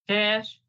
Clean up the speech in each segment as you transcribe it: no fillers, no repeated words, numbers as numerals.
Cash.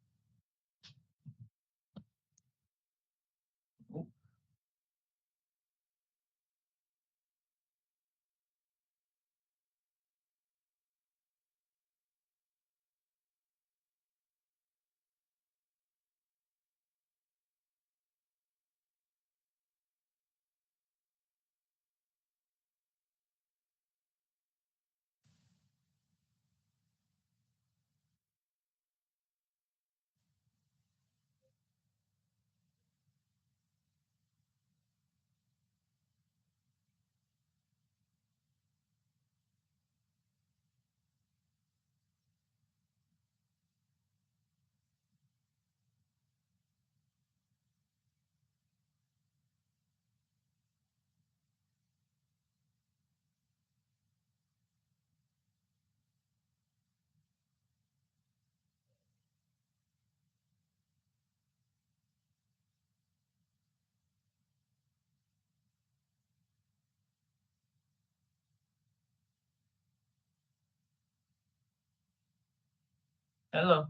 Hello.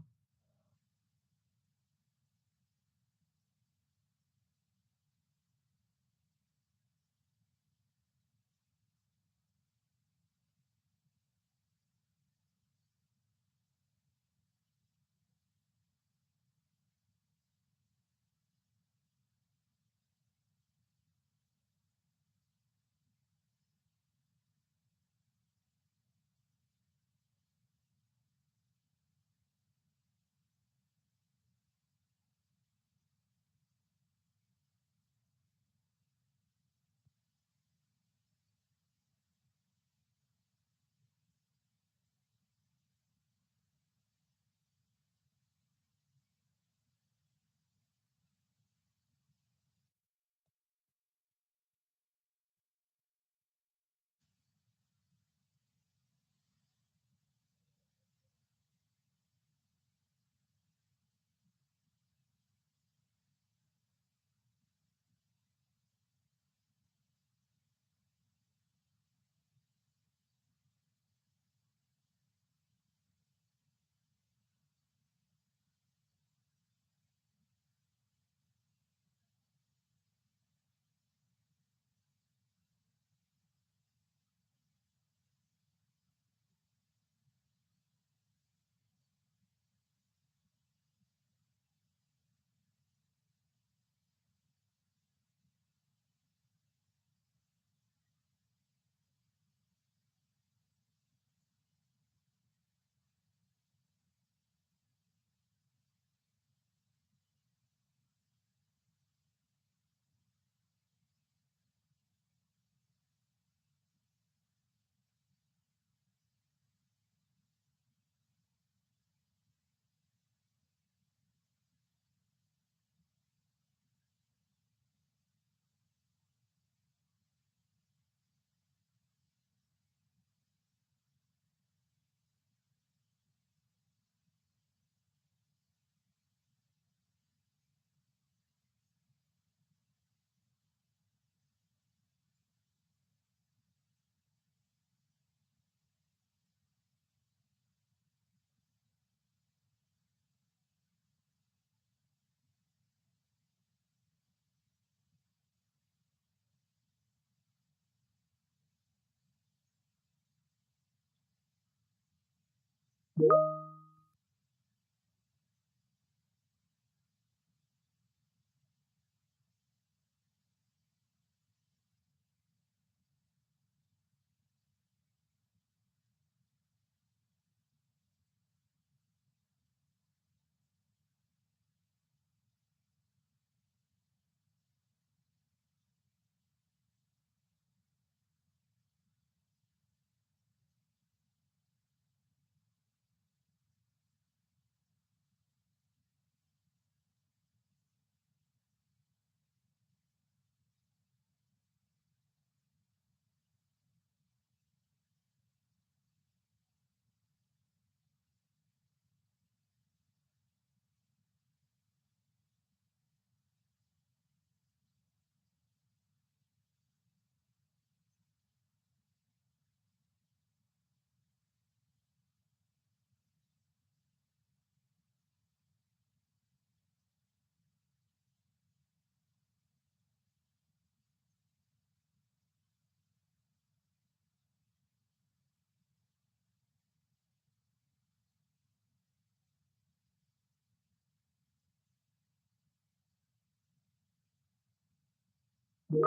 Did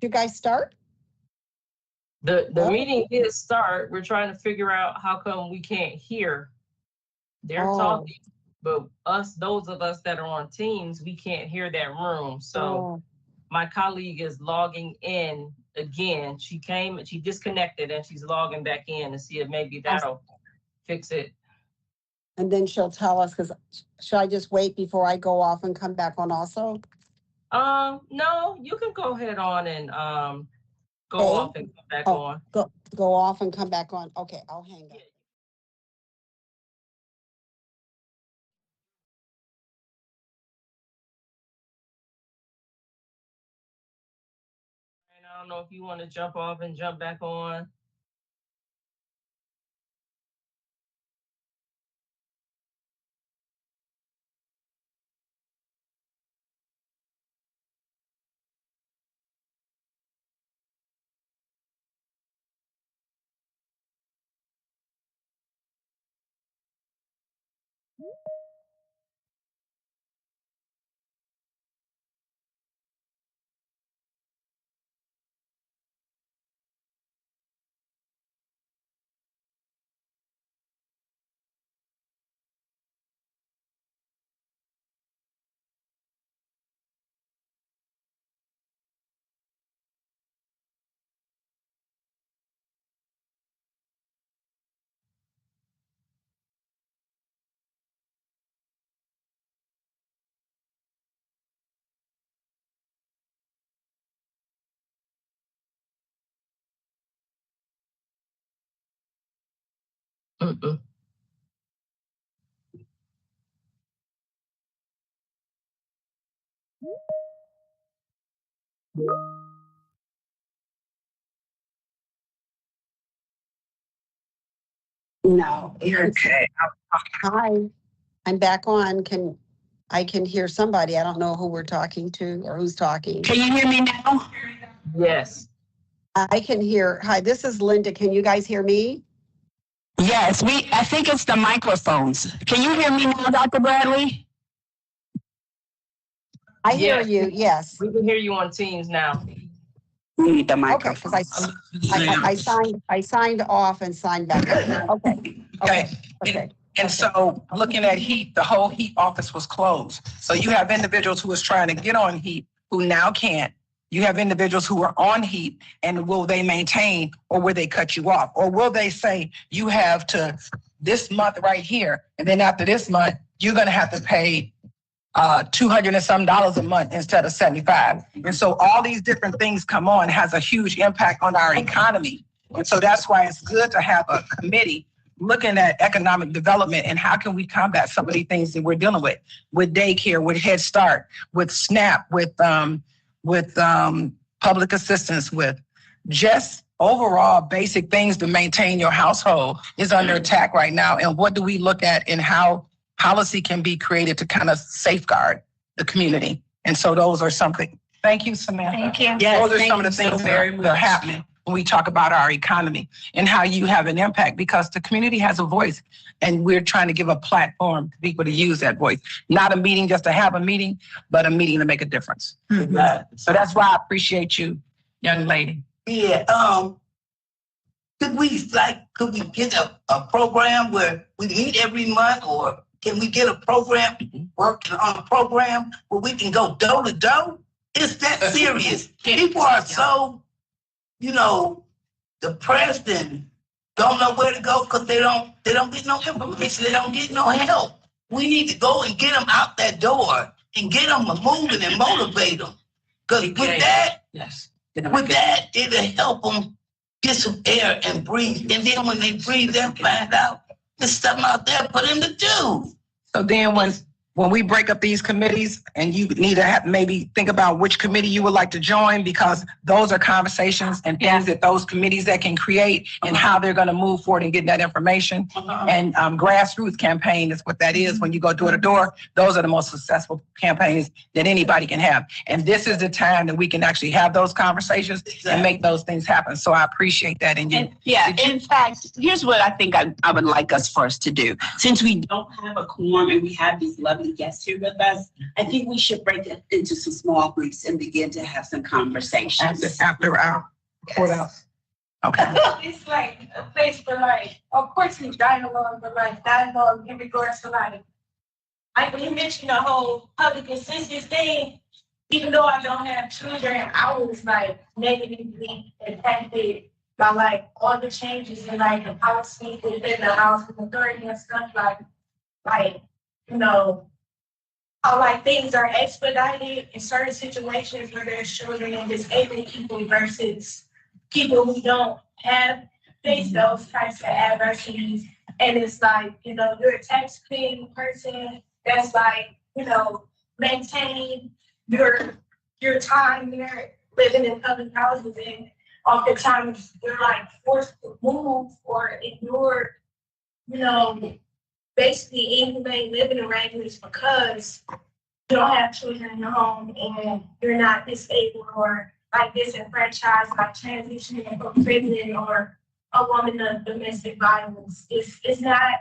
you guys start? The meeting did start. We're trying to figure out how come we can't hear. They're talking, but those of us that are on Teams, we can't hear that room. So my colleague is logging in again. She disconnected and she's logging back in to see if maybe that'll fix it. And then she'll tell us, because should I just wait before I go off and come back on also? No, you can go ahead on and go off and come back on. Go off and come back on. Okay, I'll hang up. And I don't know if you want to jump off and jump back on. No, you're okay. Hi, I'm back on. I can hear somebody. I don't know who we're talking to or who's talking. Can you hear me now? Yes. I can hear. Hi, this is Linda. Can you guys hear me? Yes, I think it's the microphones. Can you hear me now, Dr. Bradley? I hear you, yes. We can hear you on Teams now. We need the Okay, microphone. because I signed off and signed back in. Okay. And so looking at HEAP, the whole HEAP office was closed. So you have individuals who was trying to get on HEAP who now can't. You have individuals who are on HEAP, and will they maintain, or will they cut you off? Or will they say you have to this month right here, and then after this month, you're going to have to pay $200 and some a month instead of $75. And so all these different things come on, has a huge impact on our economy. And so that's why it's good to have a committee looking at economic development and how can we combat some of these things that we're dealing with daycare, with Head Start, with SNAP, with public assistance, with just overall basic things to maintain your household is under attack right now. And what do we look at in how policy can be created to kind of safeguard the community? And so those are something. Thank you, Samantha. Thank you. Yes, those are some of the things that are happening when we talk about our economy and how you have an impact, because the community has a voice and we're trying to give a platform for people to use that voice. Not a meeting just to have a meeting, but a meeting to make a difference. Mm-hmm. So that's why I appreciate you, young lady. Yeah, could we get a program where we meet every month, or can we get a program, working on a program where we can go door to door? It's that serious. People are so, depressed and don't know where to go because they don't get no information. They don't get no help. We need to go and get them out that door and get them moving and motivate them. Because with that, it'll help them get some air and breathe. And then when they breathe, they'll find out there's something out there for them to do. So then when we break up these committees, and you need to maybe think about which committee you would like to join, because those are conversations and things that those committees that can create and how they're going to move forward and get that information. And grassroots campaign is what that is. When you go door to door, those are the most successful campaigns that anybody can have. And this is the time that we can actually have those conversations and make those things happen. So I appreciate that. And in fact, here's what I think I would like us first to do. Since we don't have a quorum and we have these lovely guests here with us, I think we should break it into some small groups and begin to have some conversations. After our courthouse. Okay. It's like a place for of course we dialogue, but dialogue in regards to when you mentioned the whole public assistance thing, even though I don't have children, I was negatively impacted by all the changes in the policy within the house and authority and stuff how things are expedited in certain situations where there's children and disabled people versus people who don't have faced those types of adversities. And it's you're a tax-paying person that's maintaining your time there, living in public houses, and oftentimes you're forced to move or ignore, basically inhumane living arrangements because you don't have children in your home and you're not disabled or disenfranchised, transitioning from prison or a woman of domestic violence. It's not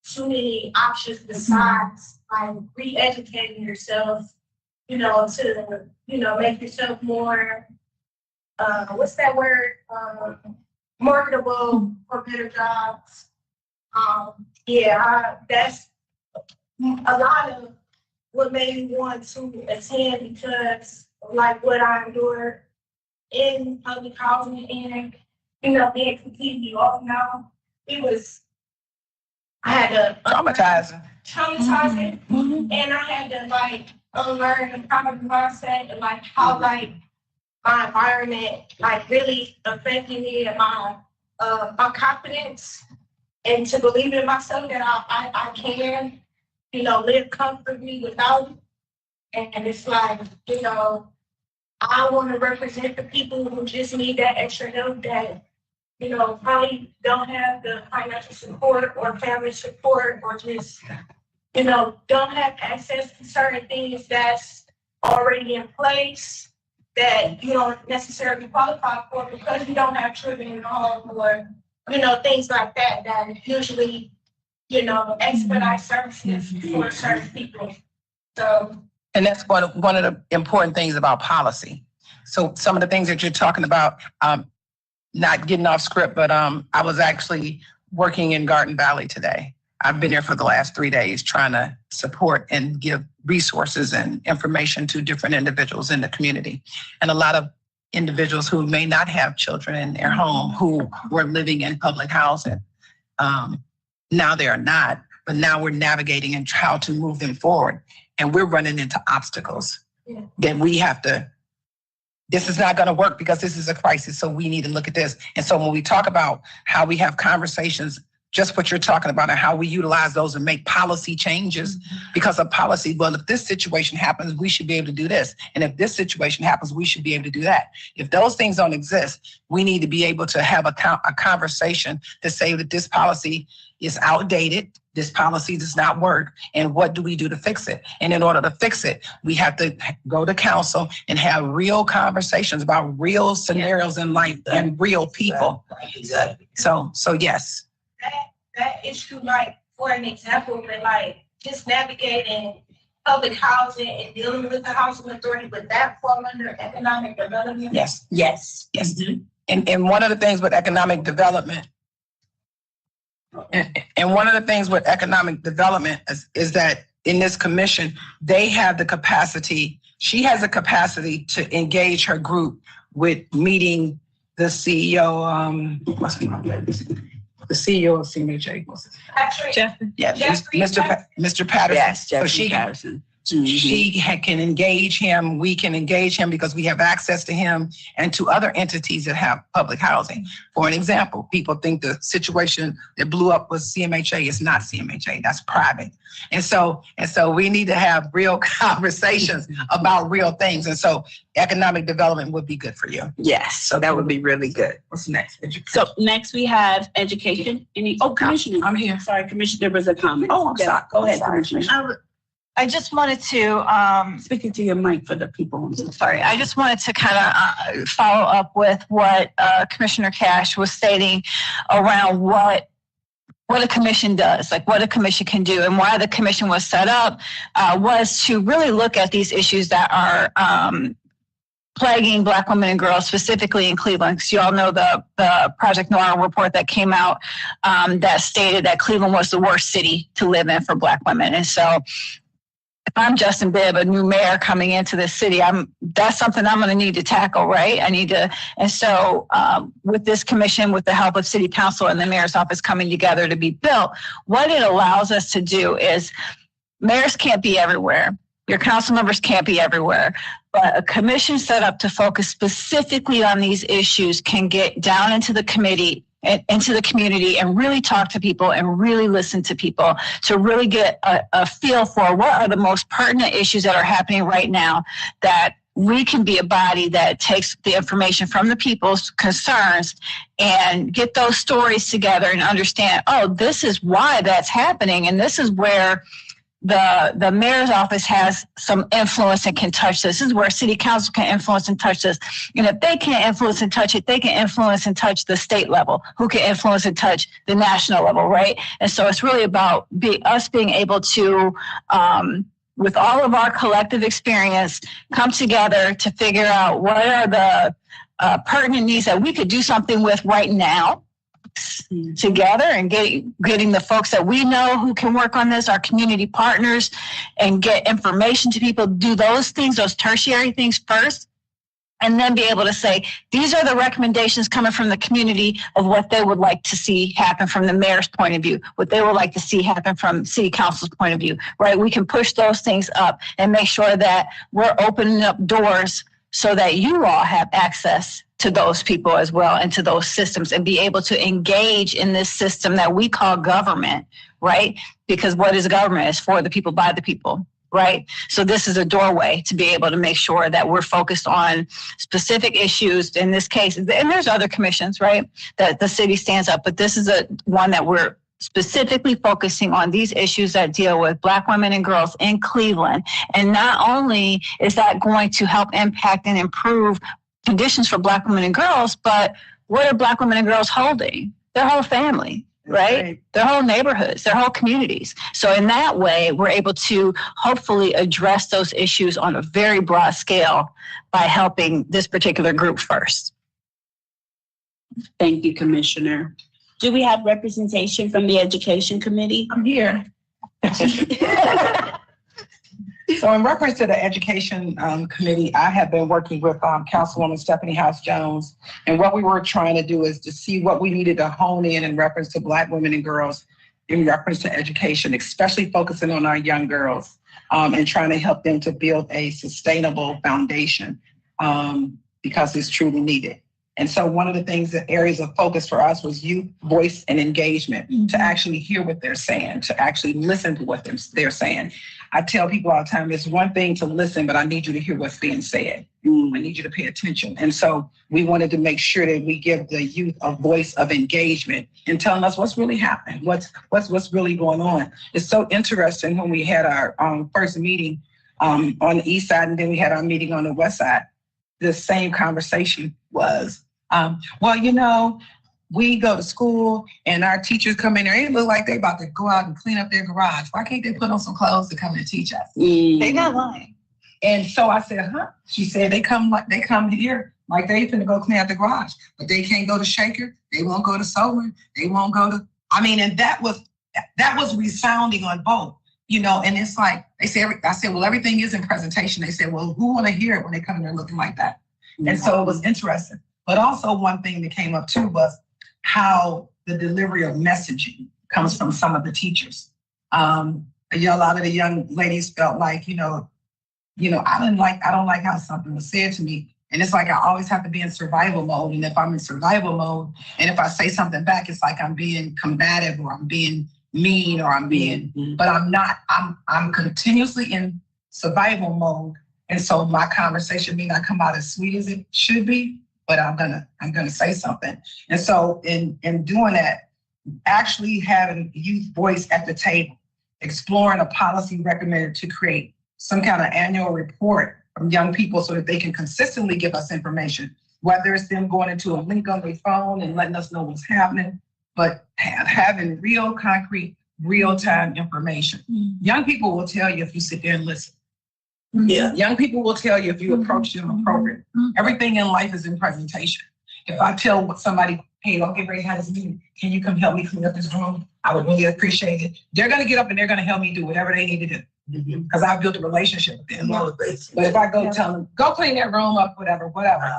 too many options besides re-educating yourself, to make yourself more what's that word? Marketable for better jobs. That's a lot of what made me want to attend, because what I endured in public housing and, being completely off now, I had to traumatizing. And I had to unlearn the poverty mindset and how my environment really affected me and my confidence, and to believe in myself that I can, live comfortably without it. And it's I want to represent the people who just need that extra help that, probably don't have the financial support or family support, or just, don't have access to certain things that's already in place that you don't necessarily qualify for because you don't have children in the home, or things like that usually, expedite services for certain people. So. And that's one of the important things about policy. So some of the things that you're talking about, not getting off script, but I was actually working in Garden Valley today. I've been there for the last 3 days trying to support and give resources and information to different individuals in the community. And a lot of individuals who may not have children in their home who were living in public housing. Now they are not, but now we're navigating and how to move them forward. And we're running into obstacles that we have to, this is not going to work because this is a crisis. So we need to look at this. And so when we talk about how we have conversations just what you're talking about and how we utilize those and make policy changes because of policy. Well, if this situation happens, we should be able to do this. And if this situation happens, we should be able to do that. If those things don't exist, we need to be able to have a conversation to say that this policy is outdated. This policy does not work. And what do we do to fix it? And in order to fix it, we have to go to council and have real conversations about real scenarios in life and real people. Exactly. So yes. That issue, like, for an example, but like just navigating public housing and dealing with the housing authority, would that fall under economic development? Yes. Yes. Yes. And one of the things with economic development, and one of the things with economic development is that in this commission, they have the capacity, she has the capacity to engage her group with meeting the CEO, the CEO of CMHA. Yeah, Mr. Patterson. Yes, So Jeffrey Patterson. Can engage him. We can engage him because we have access to him and to other entities that have public housing. For an example, people think the situation that blew up with CMHA is not CMHA. That's private. And so we need to have real conversations about real things. And so economic development would be good for you. Yes, so that would be really good. What's next? So next we have education. Commissioner. I'm here. Sorry, Commissioner, there was a comment. Oh, I'm sorry. Go ahead, Commissioner. I just wanted to, Speaking to your mic for the people. sorry, I just wanted to kind of follow up with what Commissioner Cash was stating around what a commission does, like what a commission can do, and why the commission was set up was to really look at these issues that are plaguing Black women and girls, specifically in Cleveland. Because you all know the Project Noir report that came out that stated that Cleveland was the worst city to live in for Black women. And so if I'm Justin Bibb, a new mayor coming into the city, that's something I'm going to need to tackle, right? And so with this commission, with the help of city council and the mayor's office coming together to be built, what it allows us to do is mayors can't be everywhere. Your council members can't be everywhere, but a commission set up to focus specifically on these issues can get down into the committee and into the community and really talk to people and really listen to people to really get a feel for what are the most pertinent issues that are happening right now, that we can be a body that takes the information from the people's concerns and get those stories together and understand, oh, this is why that's happening. And this is where the mayor's office has some influence and can touch this. This is where city council can influence and touch this. And if they can't influence and touch it, they can influence and touch the state level, who can influence and touch the national level, right? And so it's really about us being able to, with all of our collective experience, come together to figure out what are the pertinent needs that we could do something with right now, together, and getting the folks that we know who can work on this, our community partners, and get information to people, do those things, those tertiary things first, and then be able to say, these are the recommendations coming from the community of what they would like to see happen from the mayor's point of view, what they would like to see happen from city council's point of view, right? We can push those things up and make sure that we're opening up doors so that you all have access to those people as well and to those systems, and be able to engage in this system that we call government, right? Because what is government? It's for the people, by the people, right? So this is a doorway to be able to make sure that we're focused on specific issues in this case. And there's other commissions, right, that the city stands up, but this is one that we're specifically focusing on these issues that deal with Black women and girls in Cleveland. And not only is that going to help impact and improve conditions for Black women and girls, but what are Black women and girls holding? Their whole family, right? Their whole neighborhoods, their whole communities. So in that way, we're able to hopefully address those issues on a very broad scale by helping this particular group first. Thank you, Commissioner. Do we have representation from the Education Committee? I'm here. So in reference to the Education Committee, I have been working with Councilwoman Stephanie House-Jones, and what we were trying to do is to see what we needed to hone in reference to Black women and girls, in reference to education, especially focusing on our young girls, and trying to help them to build a sustainable foundation, because it's truly needed. And so one of the things, that areas of focus for us was youth voice and engagement, to actually hear what they're saying, to actually listen to what they're saying. I tell people all the time, it's one thing to listen, but I need you to hear what's being said. I need you to pay attention. And so we wanted to make sure that we give the youth a voice of engagement and telling us what's really happening, what's really going on. It's so interesting when we had our first meeting on the east side, and then we had our meeting on the west side. The same conversation was, well, you know, we go to school and our teachers come in there, it look like they about to go out and clean up their garage. Why can't they put on some clothes to come and teach us? They not lying. And so I said, huh? She said, they come here like they finna go clean out the garage, but they can't go to Shaker. They won't go to Solar. They won't go to, and that was resounding on both. You know, and it's like, I said, well, everything is in presentation. They said, well, who want to hear it when they come in there looking like that? And so it was interesting. But also one thing that came up too was how the delivery of messaging comes from some of the teachers. A lot of the young ladies felt like, I don't like how something was said to me. And it's like, I always have to be in survival mode. And if I'm in survival mode, and if I say something back, it's like I'm being combative or I'm being mean or I'm being, but I'm not, I'm continuously in survival mode. And so my conversation may not come out as sweet as it should be, but I'm gonna say something. And so in doing that, actually having youth voice at the table, exploring a policy recommended to create some kind of annual report from young people so that they can consistently give us information, whether it's them going into a link on their phone and letting us know what's happening, but having real, concrete, real-time information. Young people will tell you if you sit there and listen. Yeah. Young people will tell you if you approach them appropriately. Everything in life is in presentation. If I tell somebody, hey, don't get ready to have this meeting, can you come help me clean up this room? I would really appreciate it. They're going to get up and they're going to help me do whatever they need to do. Because I've built a relationship with them. But if I go tell them, go clean that room up, whatever.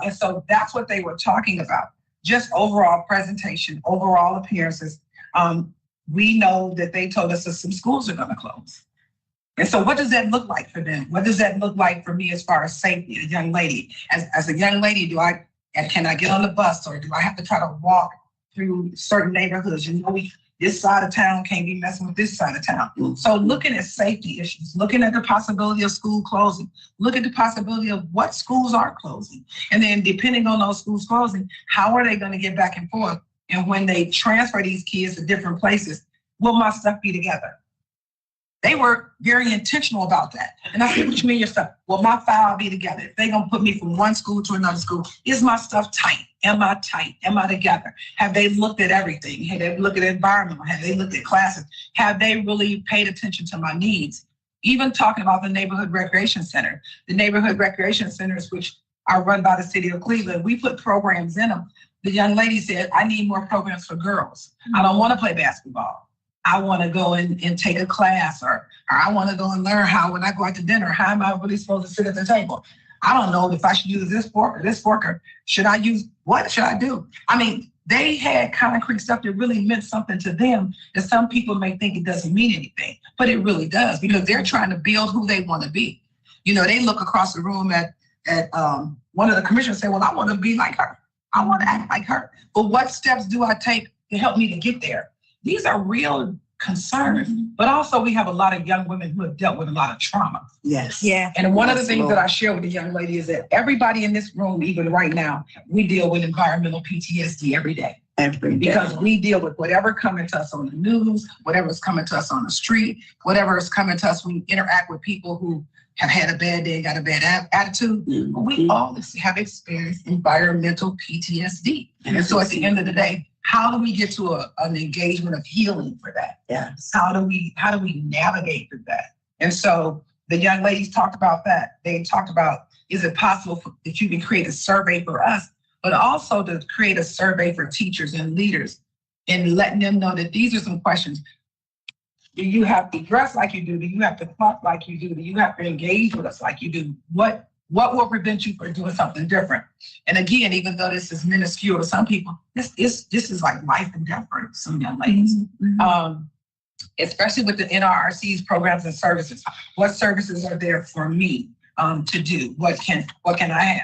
And so that's what they were talking about. Just overall presentation, overall appearances. We know that they told us that some schools are going to close. And so what does that look like for them? What does that look like for me as far as safety, a young lady? As a young lady, can I get on the bus or do I have to try to walk through certain neighborhoods? This side of town can't be messing with this side of town. So looking at safety issues, looking at the possibility of school closing, look at the possibility of what schools are closing. And then depending on those schools closing, how are they going to get back and forth? And when they transfer these kids to different places, will my stuff be together? They were very intentional about that. And I said, what you mean your stuff? Will my file be together? If they're going to put me from one school to another school, is my stuff tight? Am I tight? Am I together? Have they looked at everything? Have they looked at the environment? Have they looked at classes? Have they really paid attention to my needs? Even talking about the neighborhood recreation center. The neighborhood recreation centers, which are run by the city of Cleveland, we put programs in them. The young lady said, I need more programs for girls. I don't want to play basketball. I want to go and take a class, or I want to go and learn how, when I go out to dinner, how am I really supposed to sit at the table? I don't know if I should use this fork or this fork, or what should I do? They had concrete stuff that really meant something to them, and some people may think it doesn't mean anything, but it really does, because they're trying to build who they want to be. They look across the room at one of the commissioners and say, well, I want to be like her. I want to act like her. But what steps do I take to help me to get there? These are real concerns, but also we have a lot of young women who have dealt with a lot of trauma. Yes. Yeah. And one of the things that I share with the young lady is that everybody in this room, even right now, we deal with environmental PTSD every day. Because we deal with whatever coming to us on the news, whatever's coming to us on the street, whatever is coming to us when we interact with people who have had a bad day, got a bad attitude. We all have experienced environmental PTSD. And so at the end of the day, how do we get to an engagement of healing for that? Yes. How do we navigate through that? And so the young ladies talked about that. They talked about, is it possible that you can create a survey for us, but also to create a survey for teachers and leaders and letting them know that these are some questions. Do you have to dress like you do? Do you have to talk like you do? Do you have to engage with us like you do? What will prevent you from doing something different? And again, even though this is minuscule to some people, this is like life and death for some young ladies. Especially with the NRRC's programs and services. What services are there for me to do? What can I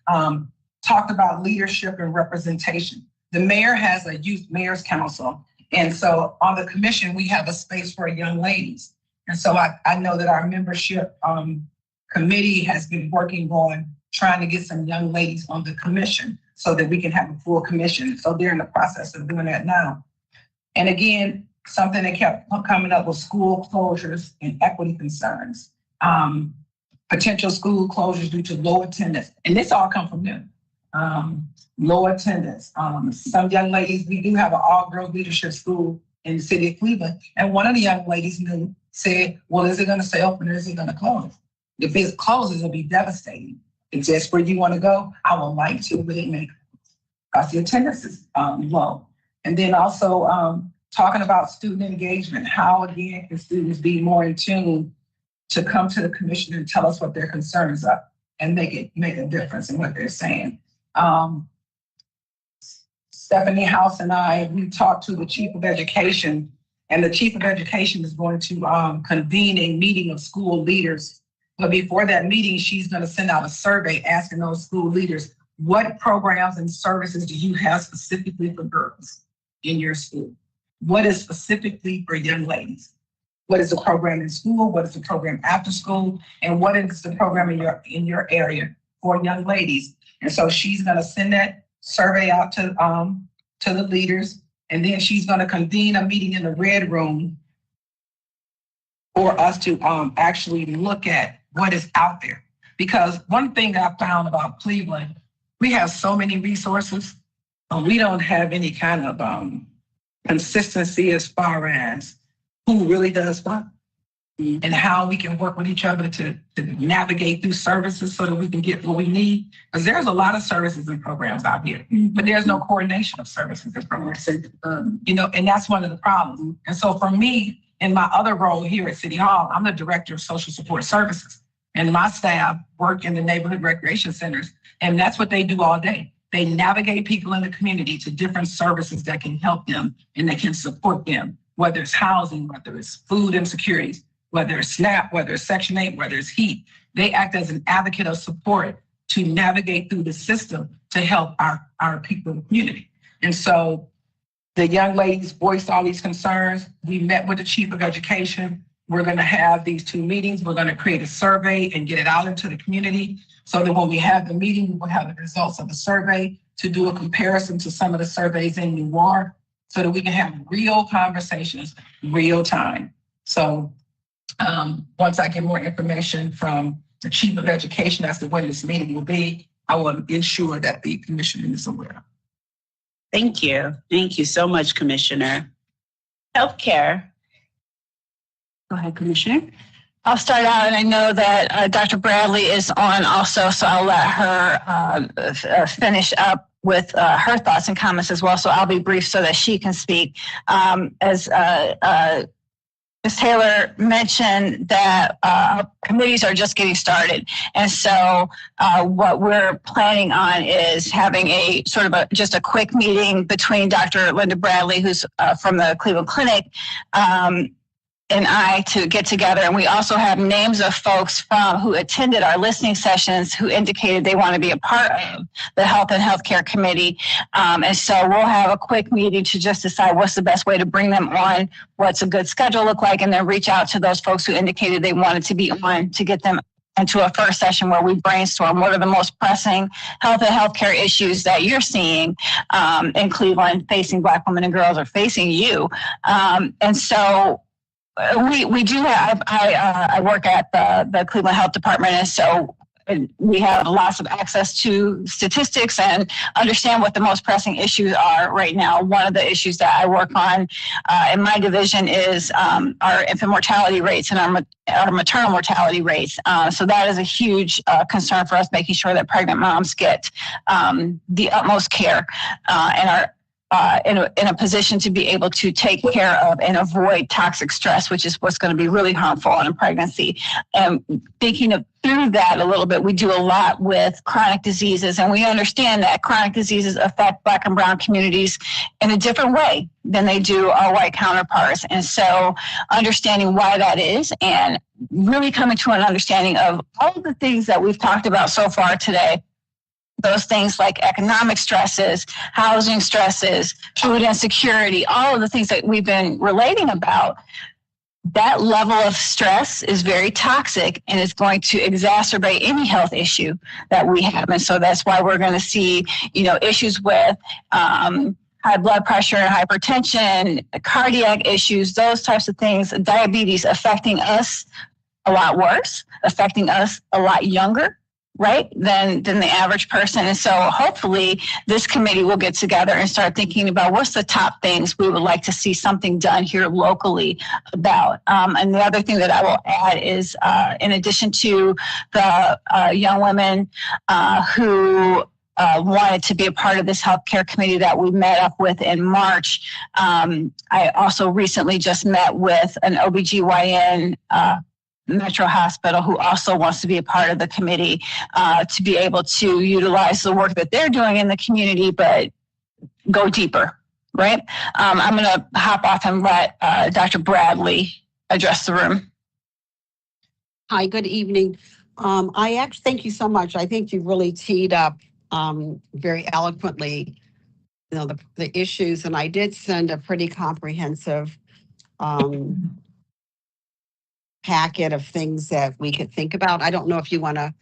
have? talked about leadership and representation. The mayor has a youth mayor's council. And so on the commission, we have a space for young ladies. And so I know that our membership committee has been working on trying to get some young ladies on the commission so that we can have a full commission. So they're in the process of doing that now. And again, something that kept coming up was school closures and equity concerns. Potential school closures due to low attendance. And this all come from them. Low attendance. Some young ladies, we do have an all-girl leadership school in the city of Cleveland. And one of the young ladies said, well, is it going to stay open or is it going to close? If it closes, it'll be devastating. It's just where you want to go. I would like to, but it may because the attendance is low. And then also talking about student engagement. How, again, can students be more in tune to come to the commission and tell us what their concerns are and make a difference in what they're saying. Stephanie House and I, we talked to the chief of education, and the chief of education is going to convene a meeting of school leaders. But before that meeting, she's going to send out a survey asking those school leaders, what programs and services do you have specifically for girls in your school? What is specifically for young ladies? What is the program in school? What is the program after school? And what is the program in your area for young ladies? And so she's going to send that survey out to the leaders, and then she's going to convene a meeting in the red room for us to actually look at what is out there. Because one thing I found about Cleveland, we have so many resources, but we don't have any kind of consistency as far as who really does what and how we can work with each other to navigate through services so that we can get what we need. Because there's a lot of services and programs out here, but there's no coordination of services and programs. And that's one of the problems. And so for me, in my other role here at City Hall, I'm the director of social support services. And my staff work in the neighborhood recreation centers. And that's what they do all day. They navigate people in the community to different services that can help them and that can support them, whether it's housing, whether it's food insecurities, whether it's SNAP, whether it's Section 8, whether it's heat. They act as an advocate of support to navigate through the system to help our people in the community. And so the young ladies voiced all these concerns. We met with the chief of education. We're going to have these 2 meetings. We're going to create a survey and get it out into the community so that when we have the meeting, we will have the results of the survey to do a comparison to some of the surveys in New York so that we can have real conversations, real time. So once I get more information from the chief of education as to when this meeting will be, I will ensure that the commission is aware. Thank you. Thank you so much, Commissioner. Healthcare. Go ahead, Commissioner. I'll start out, and I know that Dr. Bradley is on also, so I'll let her finish up with her thoughts and comments as well. So I'll be brief so that she can speak. As Ms. Taylor mentioned that committees are just getting started. And so what we're planning on is having a sort of just a quick meeting between Dr. Linda Bradley, who's from the Cleveland Clinic, and I to get together. And we also have names of folks who attended our listening sessions who indicated they want to be a part of the Health and Healthcare Committee. And so we'll have a quick meeting to just decide what's the best way to bring them on, what's a good schedule look like, and then reach out to those folks who indicated they wanted to be on to get them into a first session where we brainstorm what are the most pressing health and healthcare issues that you're seeing in Cleveland, facing Black women and girls, or facing you. And so we do have, I work at the Cleveland Health Department, and so we have lots of access to statistics and understand what the most pressing issues are right now. One of the issues that I work on in my division is our infant mortality rates and our maternal mortality rates. So that is a huge concern for us, making sure that pregnant moms get the utmost care and are in a position to be able to take care of and avoid toxic stress, which is what's going to be really harmful in a pregnancy. And thinking through that a little bit, we do a lot with chronic diseases, and we understand that chronic diseases affect Black and brown communities in a different way than they do our white counterparts. And so understanding why that is and really coming to an understanding of all of the things that we've talked about so far today, those things like economic stresses, housing stresses, food insecurity, all of the things that we've been relating about, that level of stress is very toxic and it's going to exacerbate any health issue that we have. And so that's why we're going to see, issues with high blood pressure and hypertension, cardiac issues, those types of things, diabetes affecting us a lot worse, affecting us a lot younger, right, than the average person. And so hopefully this committee will get together and start thinking about what's the top things we would like to see something done here locally about. And the other thing that I will add is, in addition to the young women who wanted to be a part of this healthcare committee that we met up with in March, I also recently just met with an OBGYN Metro Hospital who also wants to be a part of the committee to be able to utilize the work that they're doing in the community, but go deeper, right? I'm going to hop off and let Dr. Bradley address the room. Hi, good evening. Thank you so much. I think you really teed up very eloquently, the issues, and I did send a pretty comprehensive packet of things that we could think about. I don't know if you want to,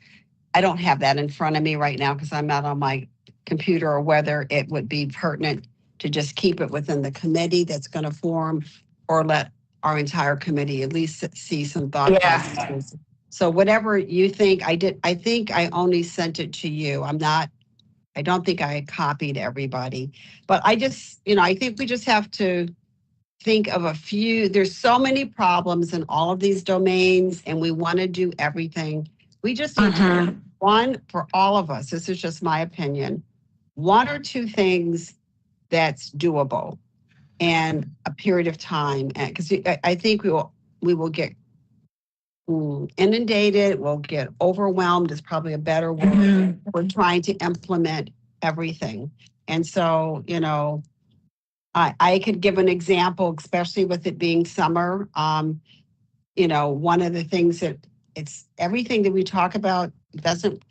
I don't have that in front of me right now because I'm not on my computer, or whether it would be pertinent to just keep it within the committee that's going to form, or let our entire committee at least see some thought processes. So whatever you think. I think I only sent it to you. I don't think I copied everybody, but I just, I think we just have to think of a few. There's so many problems in all of these domains, and we want to do everything. We just need to do one for all of us. This is just my opinion. One or two things that's doable and a period of time. Because I think we will get inundated. We'll get overwhelmed is probably a better word. We're trying to implement everything. And so, I could give an example, especially with it being summer. One of the things that it's everything that we talk about doesn't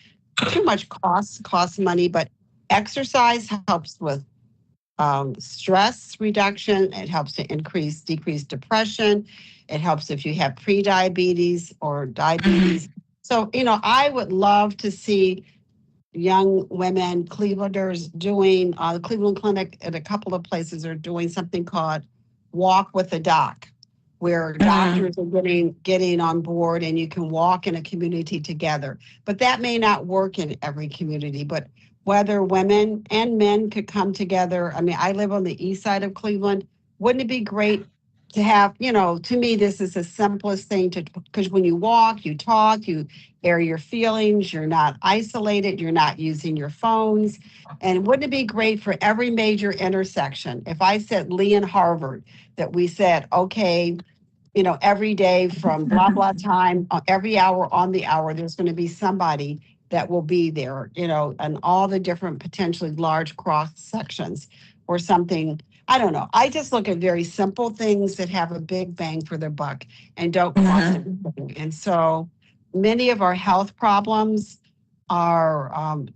too much cost money, but exercise helps with stress reduction. It helps to decrease depression. It helps if you have pre-diabetes or diabetes. So, I would love to see young women, Clevelanders doing, the Cleveland Clinic at a couple of places are doing something called Walk with a Doc, where doctors are getting on board and you can walk in a community together. But that may not work in every community, but whether women and men could come together. I mean, I live on the east side of Cleveland. Wouldn't it be great to have, to me, this is the simplest thing because when you walk, you talk, you air your feelings, you're not isolated, you're not using your phones. And wouldn't it be great for every major intersection? If I said Lee and Harvard, that we said, okay, every day from blah, blah time, every hour on the hour, there's going to be somebody that will be there, and all the different potentially large cross sections or something. I don't know. I just look at very simple things that have a big bang for their buck and don't cost anything. And so many of our health problems can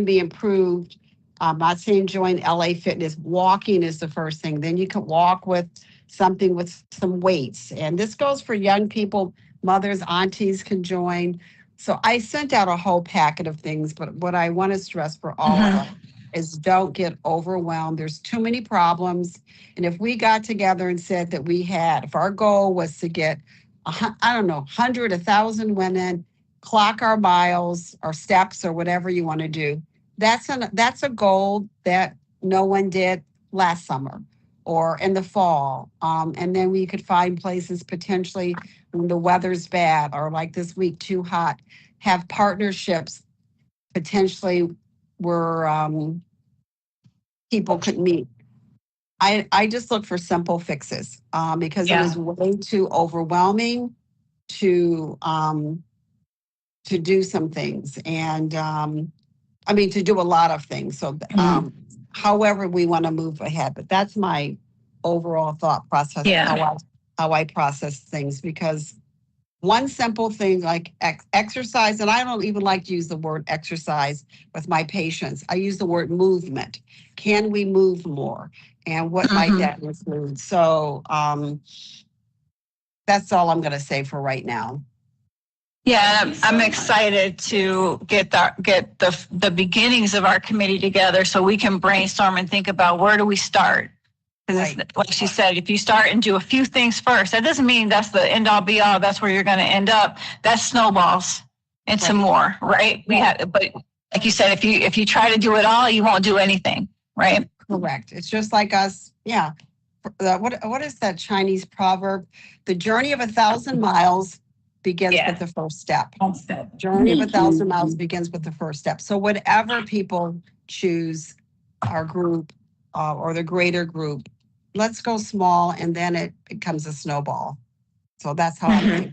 be improved. I'm not saying join LA Fitness. Walking is the first thing. Then you can walk with something with some weights. And this goes for young people. Mothers, aunties can join. So I sent out a whole packet of things, but what I want to stress for all of us is don't get overwhelmed. There's too many problems. And if we got together and said that if our goal was to get, 100, 1,000 women, clock our miles or steps or whatever you want to do, that's a goal that no one did last summer or in the fall. And then we could find places potentially when the weather's bad or like this week too hot, have partnerships potentially where people could meet. I just look for simple fixes because it is way too overwhelming to do some things and to do a lot of things. So however we want to move ahead, but that's my overall thought process, how I process things, because one simple thing like exercise, and I don't even like to use the word exercise with my patients. I use the word movement. Can we move more? And what might that include? So that's all I'm going to say for right now. Yeah, I'm excited to get the beginnings of our committee together so we can brainstorm and think about where do we start. Because like she said, if you start and do a few things first, that doesn't mean that's the end all be all. That's where you're going to end up. That snowballs into more, right? But like you said, if you try to do it all, you won't do anything, right? Correct. It's just like us. Yeah. What is that Chinese proverb? The journey of 1,000 miles begins with the first step. Journey of 1,000 miles begins with the first step. So whatever people choose, our group or the greater group, let's go small, and then it becomes a snowball. So that's how I think.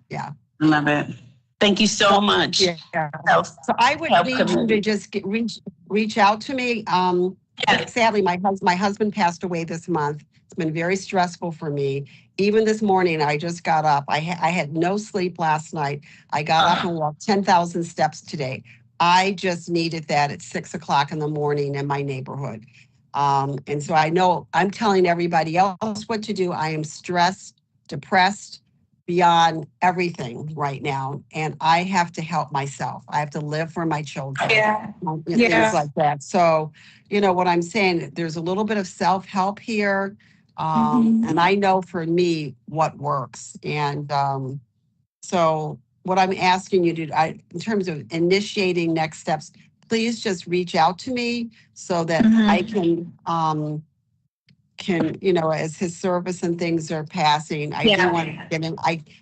Yeah. Love it. Thank you so much. Yeah. So I would need you to just reach out to me. Sadly, my husband passed away this month. It's been very stressful for me. Even this morning, I just got up. I had no sleep last night. I got up and walked 10,000 steps today. I just needed that at 6 o'clock in the morning in my neighborhood. And so I know I'm telling everybody else what to do. I am stressed, depressed, beyond everything right now. And I have to help myself. I have to live for my children. Things like that. So, what I'm saying, there's a little bit of self-help here. And I know for me what works. And so what I'm asking you to do, in terms of initiating next steps, please just reach out to me so that I can, as his service and things are passing, I do want to get in.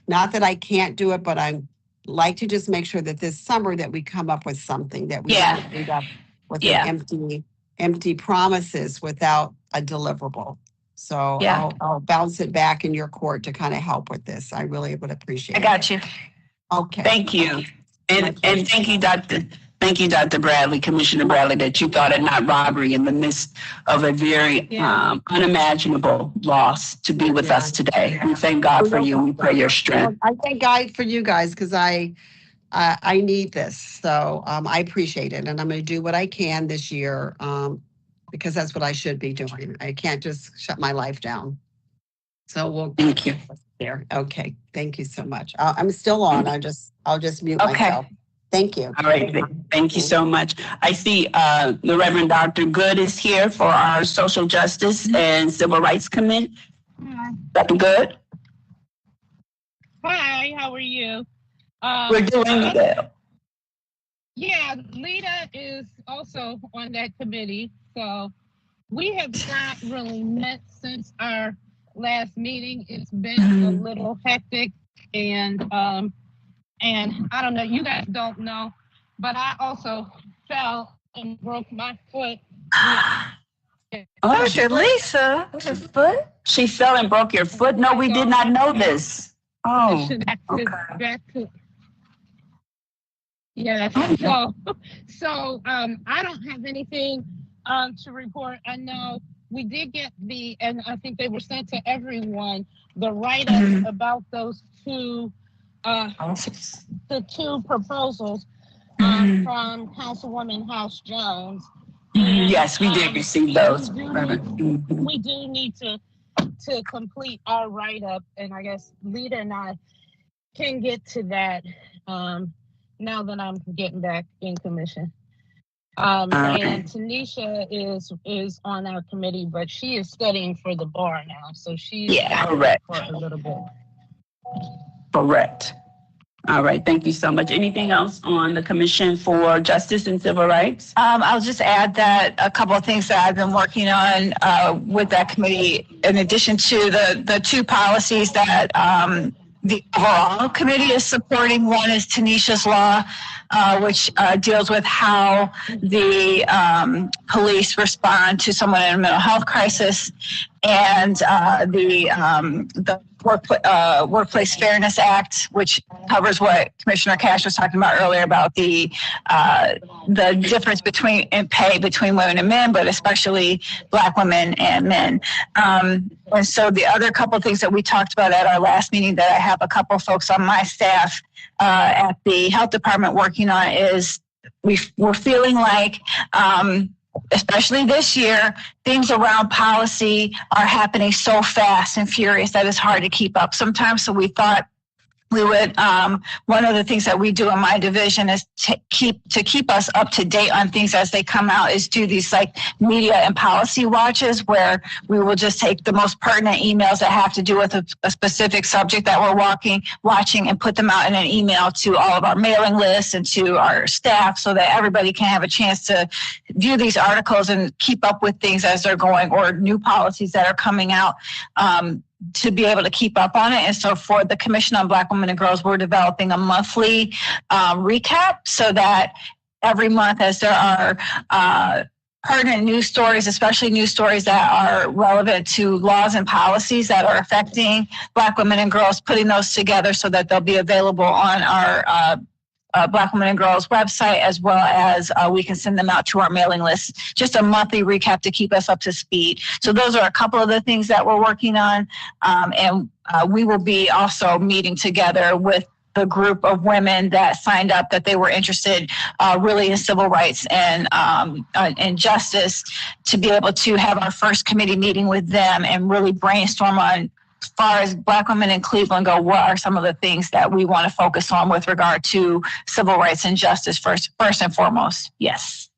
Not that I can't do it, but I like to just make sure that this summer that we come up with something that we don't end up with empty promises without a deliverable. So I'll bounce it back in your court to kind of help with this. I really would appreciate it. I got you. Okay. Thank you. And thank you, Dr. Bradley, Commissioner Bradley, that you thought it not robbery in the midst of a very unimaginable loss to be with us today. We thank God for you and we pray your strength. I thank God for you guys because I need this. So I appreciate it. And I'm going to do what I can this year because that's what I should be doing. I can't just shut my life down. So thank you. There. Okay. Thank you so much. I'm still on. I'll just mute myself. Thank you. All right. Thank you so much. I see the Reverend Dr. Good is here for our Social Justice and Civil Rights Committee. Dr. Good. Hi, how are you? We're doing well. Yeah, Lita is also on that committee. So we have not really met since our last meeting. It's been a little hectic and I don't know, you guys don't know, but I also fell and broke my foot. Oh, Lisa, her foot? She fell and broke your foot? No, we did not know this. Oh, So I don't have anything to report. I know we did get and I think they were sent to everyone, the write-ups about those two the two proposals from Councilwoman House Jones. And, yes, we did receive those. We do need to complete our write-up, and I guess Lita and I can get to that now that I'm getting back in commission. And Tanisha is on our committee, but she is studying for the bar now, so she's correct for a little bit. Correct. All right. Thank you so much. Anything else on the Commission for Justice and Civil Rights? I'll just add that a couple of things that I've been working on with that committee, in addition to the two policies that the overall committee is supporting. One is Tanisha's law, which deals with how the police respond to someone in a mental health crisis, and the Workplace Fairness Act, which covers what Commissioner Cash was talking about earlier about the difference in pay between women and men, but especially Black women and men. And so the other couple of things that we talked about at our last meeting that I have a couple of folks on my staff at the health department working on is we're feeling like, especially this year, things around policy are happening so fast and furious that it's hard to keep up sometimes. So we thought we would, one of the things that we do in my division is to keep us up to date on things as they come out is do these like media and policy watches where we will just take the most pertinent emails that have to do with a specific subject that we're watching and put them out in an email to all of our mailing lists and to our staff so that everybody can have a chance to view these articles and keep up with things as they're going or new policies that are coming out. To be able to keep up on it. And so for the Commission on Black Women and Girls, we're developing a monthly recap so that every month as there are pertinent news stories, especially news stories that are relevant to laws and policies that are affecting Black women and girls, putting those together so that they'll be available on our Black Women and Girls website, as well as we can send them out to our mailing list, just a monthly recap to keep us up to speed. So those are a couple of the things that we're working on. And we will be also meeting together with the group of women that signed up that they were interested really in civil rights and justice to be able to have our first committee meeting with them and really brainstorm on as far as Black women in Cleveland go, what are some of the things that we want to focus on with regard to civil rights and justice first and foremost? Yes.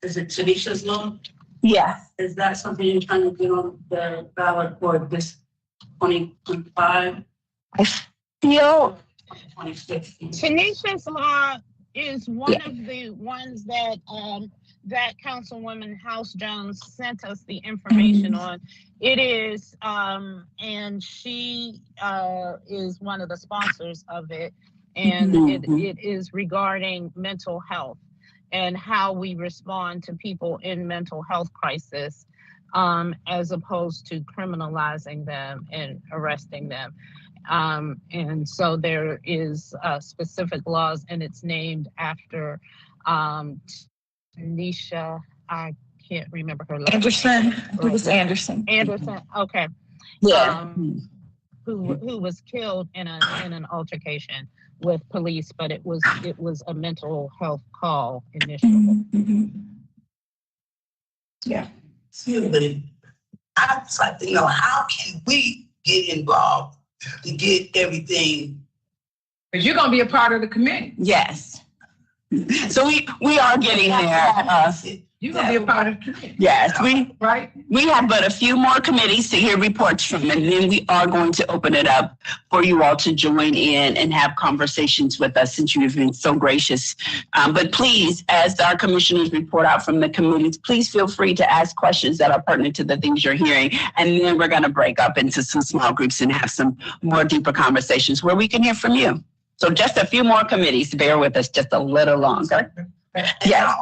Is it Tanisha's law? Yeah. Is that something you're trying to get on the ballot for this 2025? I feel 2026. Tanisha's law is one of the ones that that Councilwoman House Jones sent us the information on. It is, and she is one of the sponsors of it, and it is regarding mental health and how we respond to people in mental health crisis, as opposed to criminalizing them and arresting them. And so there is specific laws, and it's named after Tanisha, I can't remember her last Anderson. name. It was Anderson. Anderson, okay. Yeah. Who was killed in an altercation with police, but it was a mental health call initially. Yeah. Excuse me. I just like to know, how can we get involved to get everything? Because you're gonna be a part of the committee. Yes. So we are getting there. You're gonna be a part of the committee. Yes, Right? we have but a few more committees to hear reports from, and then we are going to open it up for you all to join in and have conversations with us since you have been so gracious. But please, as our commissioners report out from the committees, please feel free to ask questions that are pertinent to the things you're hearing. And then we're gonna break up into some small groups and have some more deeper conversations where we can hear from you. So just a few more committees, bear with us just a little longer. Yeah,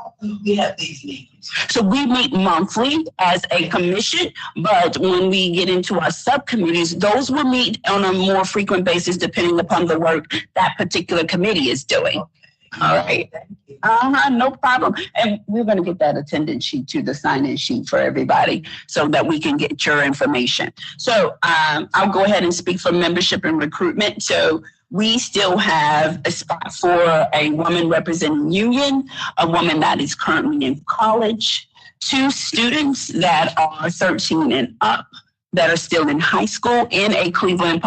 we have these meetings. So we meet monthly as a commission, but when we get into our subcommittees, those will meet on a more frequent basis depending upon the work that particular committee is doing. All right. No problem. And we're going to get that attendance sheet to the sign-in sheet for everybody so that we can get your information. So I'll go ahead and speak for membership and recruitment. So we still have a spot for a woman representing union, a woman that is currently in college, 2 students that are 13 and up that are still in high school in a Cleveland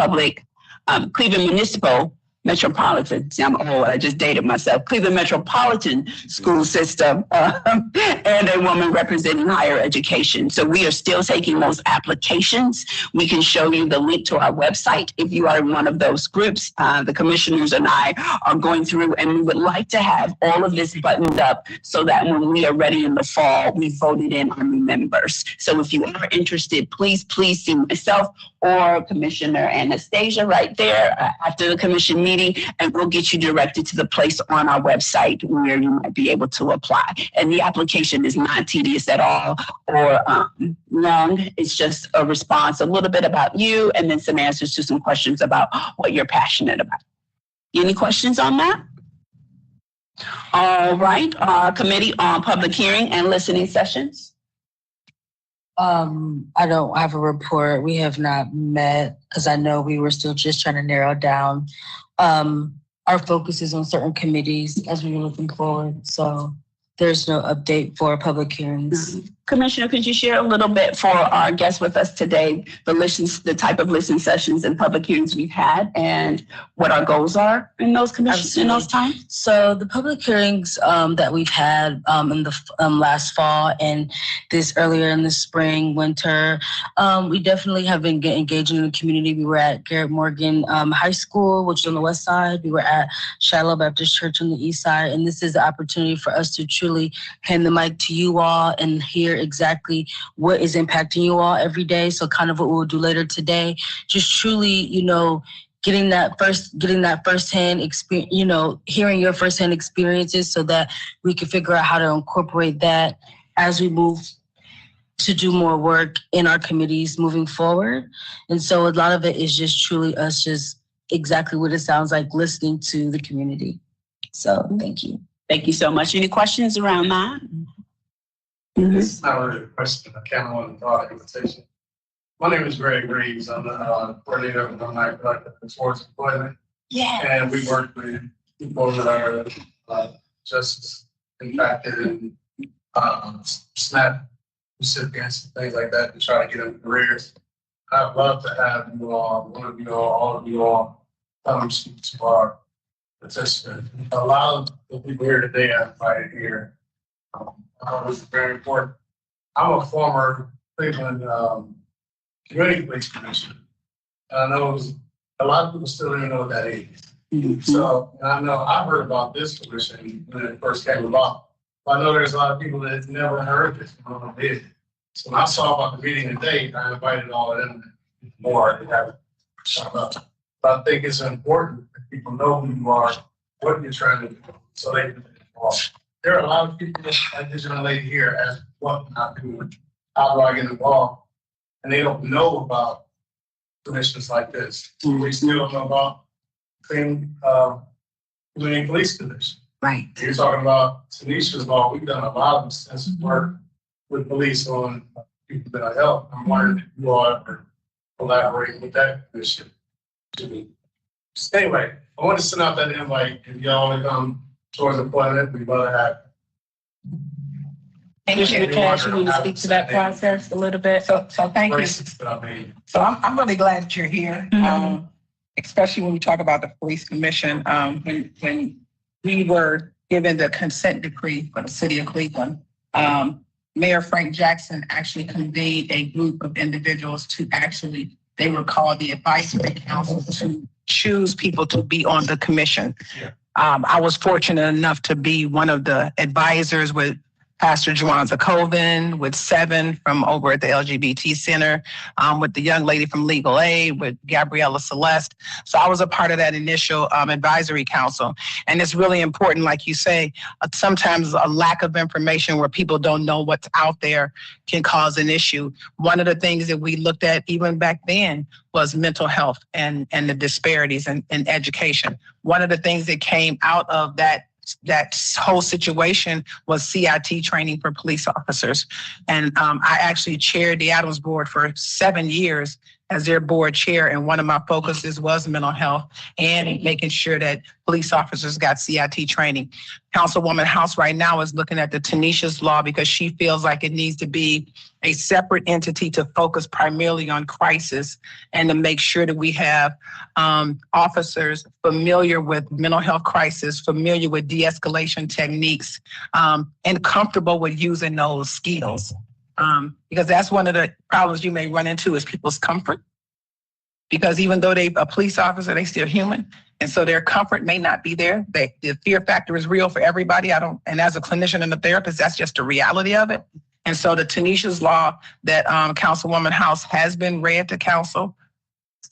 Municipal Metropolitan, see, I'm old, I just dated myself, Cleveland Metropolitan School System, and a woman representing higher education. So we are still taking those applications. We can show you the link to our website if you are in one of those groups. The commissioners and I are going through, and we would like to have all of this buttoned up so that when we are ready in the fall, we voted in our new members. So if you are interested, please see myself or Commissioner Anastasia right there after the commission meeting. meeting, and we'll get you directed to the place on our website where you might be able to apply. And the application is not tedious at all or long. It's just a response, a little bit about you, and then some answers to some questions about what you're passionate about. Any questions on that? All right, Committee on Public Hearing and Listening Sessions. I don't have a report. We have not met because I know we were still just trying to narrow down our focus is on certain committees as we were looking forward. So there's no update for public hearings. Commissioner, could you share a little bit for our guests with us today, the type of listening sessions and public hearings we've had and what our goals are in those commissions, in those times? So the public hearings that we've had in the last fall and this earlier in the spring, winter, we definitely have been engaging in the community. We were at Garrett Morgan High School, which is on the west side. We were at Shiloh Baptist Church on the east side. And this is the opportunity for us to truly hand the mic to you all and hear exactly what is impacting you all every day. So kind of what we'll do later today, just truly, you know, getting that firsthand experience, you know, hearing your firsthand experiences so that we can figure out how to incorporate that as we move to do more work in our committees moving forward. And so a lot of it is just truly us just exactly what it sounds like, listening to the community. So thank you. Thank you so much. Any questions around that? This is not really a question. I kind of want to draw a conversation. My name is Greg Reeves. I'm the coordinator of Alumni Collective Towards Employment. Yeah. And we work with people that are just impacted and SNAP recipients and things like that to try to get them careers. I'd love to have you all, one of you all of you all, come speak to our participants. A lot of the people here today are invited here. Was very important. I'm a former Cleveland community police commissioner. I know a lot of people still don't even know what that is. Mm-hmm. So I know I heard about this commission when it first came about. But I know there's a lot of people that never heard this when I did. So when I saw about the meeting today, I invited all of them more to have it shut up. But I think it's important that people know who you are, what you're trying to do, so they can get involved. There are a lot of people like this young lady here ask what not doing, how do I get involved? And they don't know about commissions like this. We still don't know about community police commission. Right. You're talking about Tanisha's law. We've done a lot of extensive work with police on people that I help. I'm wondering if you all are collaborating with that commission. Anyway, I want to send out that invite if y'all want to come towards employment. We'd love to have. Commissioner Cash, you need to speak to that process a little bit. So thank you. So I'm really glad that you're here, especially when you talk about the police commission. When we were given the consent decree for the city of Cleveland, Mayor Frank Jackson actually convened a group of individuals to they were called the advisory council to choose people to be on the commission. Yeah. I was fortunate enough to be one of the advisors with Pastor Juwanza Colvin, with Seven from over at the LGBT Center, with the young lady from Legal Aid, with Gabriella Celeste. So I was a part of that initial advisory council. And it's really important, like you say, sometimes a lack of information where people don't know what's out there can cause an issue. One of the things that we looked at even back then was mental health and the disparities in education. One of the things that came out of that whole situation was CIT training for police officers. And I actually chaired the Adams Board for 7 years as their board chair. And one of my focuses was mental health and making sure that police officers got CIT training. Councilwoman House right now is looking at the Tanisha's law because she feels like it needs to be a separate entity to focus primarily on crisis and to make sure that we have officers familiar with mental health crisis, familiar with de-escalation techniques, and comfortable with using those skills. Because that's one of the problems you may run into is people's comfort. Because even though they're a police officer, they're still human. And so their comfort may not be there. The fear factor is real for everybody. And as a clinician and a therapist, that's just the reality of it. And so the Tanisha's law that Councilwoman House has been read to council,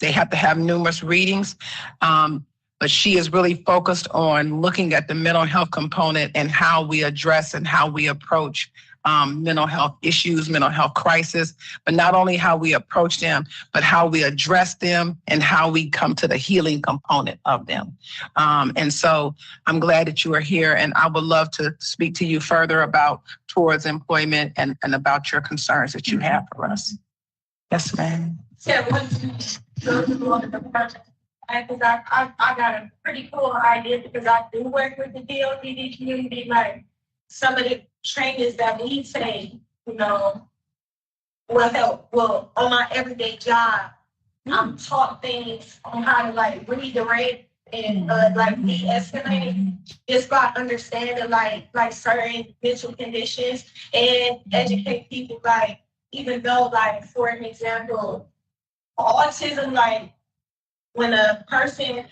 they have to have numerous readings. The but she is really focused on looking at the mental health component and how we address and how we approach mental health issues, mental health crisis, but not only how we approach them, but how we address them and how we come to the healing component of them. And so I'm glad that you are here, and I would love to speak to you further about towards employment and about your concerns that you have for us. Yes, ma'am. So once you go to the project, because I got a pretty cool idea because I do work with the DLDD community, like some of the trainings that we take, you know, will help. Well, on my everyday job, I'm taught things on how to like redirect and like de-escalate just by understanding like certain mental conditions and educate people like even though like for an example, autism, like when a person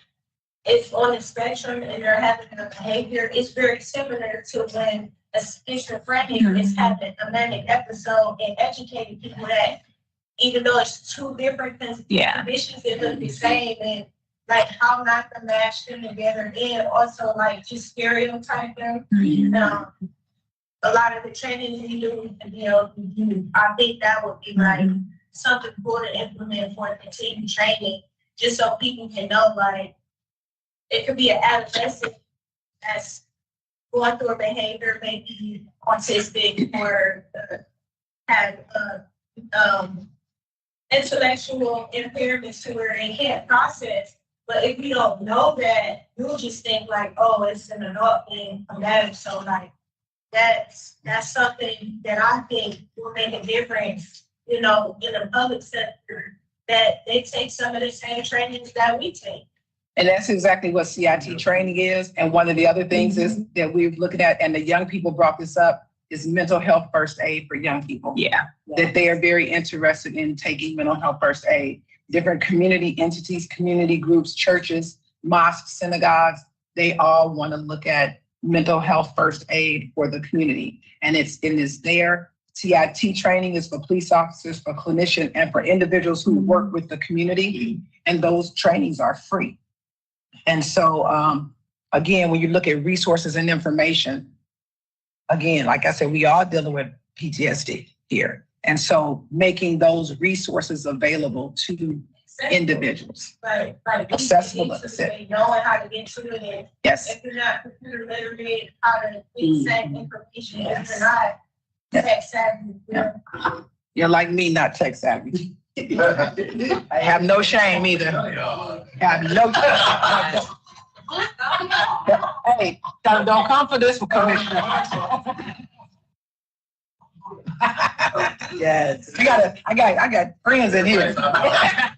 is on the spectrum and they're having a behavior, it's very similar to when a schizophrenic is having a manic episode, and educating people that even though it's two different conditions, they look the same, and like how not to mash them together, and also like just stereotype them. A lot of the training you do, you know, I think that would be like something cool to implement for continued training, just so people can know like it could be an adolescent that's going through a behavior, maybe autistic or have intellectual impairments to where they can't process. But if you don't know that, you'll just think like, oh, it's an adult thing. So like that's something that I think will make a difference, you know, in the public sector, that they take some of the same trainings that we take. And that's exactly what CIT training is. And one of the other things is that we're looking at, and the young people brought this up, is mental health first aid for young people. Yeah. That they are very interested in taking mental health first aid. Different community entities, community groups, churches, mosques, synagogues, they all want to look at mental health first aid for the community. And it's there. CIT training is for police officers, for clinicians, and for individuals who work with the community. And those trainings are free. And so, again, when you look at resources and information, again, like I said, we are dealing with PTSD here. And so making those resources available to individuals. Like accessible. Knowing how to get to it. Yes. If you're not computer literate, how to exact information. If you're not tech savvy. You're like me, not tech savvy. I have no shame either. I have no shame. Hey, don't come for this, Commissioner. Yes, I got friends in here that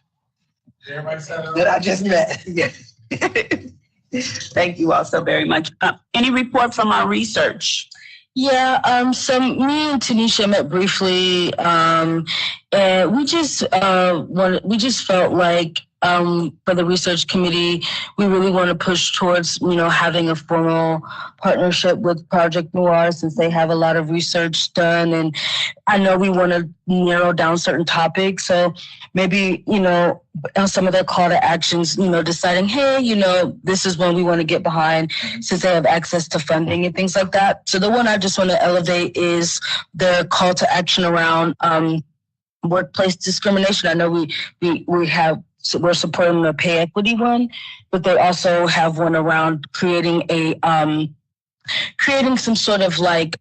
I just met. Yes. Thank you all so very much. Any report from our research? Yeah, so me and Tanisha met briefly, and we just felt like for the research committee, we really want to push towards, you know, having a formal partnership with Project Noir, since they have a lot of research done, and I know we want to narrow down certain topics. So maybe, you know, some of their call to actions, you know, deciding, hey, you know, this is one we want to get behind since they have access to funding and things like that. So the one I just want to elevate is the call to action around workplace discrimination. I know we're supporting the pay equity one, but they also have one around creating some sort of like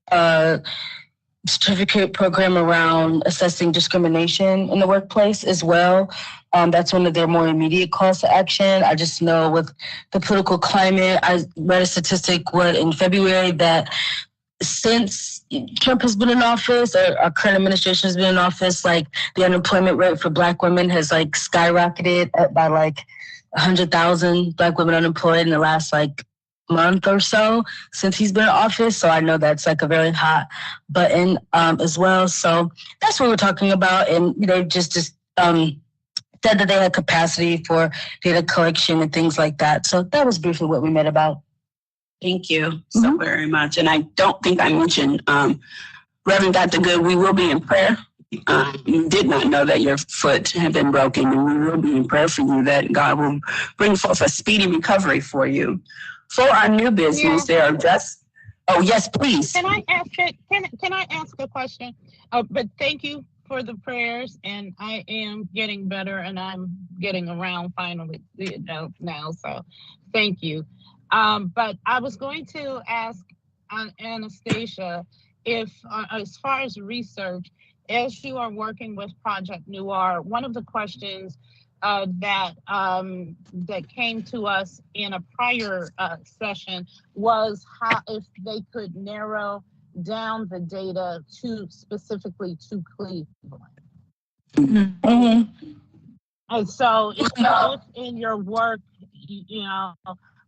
certificate program around assessing discrimination in the workplace as well. That's one of their more immediate calls to action. I just know with the political climate, I read a statistic in February that since Trump has been in office, or our current administration has been in office, like the unemployment rate for Black women has like skyrocketed by like 100,000 Black women unemployed in the last like month or so since he's been in office. So I know that's like a very hot button as well. So that's what we're talking about. And they just said that they had capacity for data collection and things like that. So that was briefly what we met about. Thank you so very much. And I don't think I mentioned Reverend Dr. Good, we will be in prayer you did not know that your foot had been broken, and we will be in prayer for you that God will bring forth a speedy recovery for you. For our new business, there are just, oh, yes, please. Can I ask it? Can I ask a question? But thank you for the prayers, and I am getting better, and I'm getting around finally, now. So, thank you. But I was going to ask Anastasia if, as far as research, as you are working with Project Noir, one of the questions that came to us in a prior session was how if they could narrow down the data specifically to Cleveland. Mm-hmm. And so if in your work,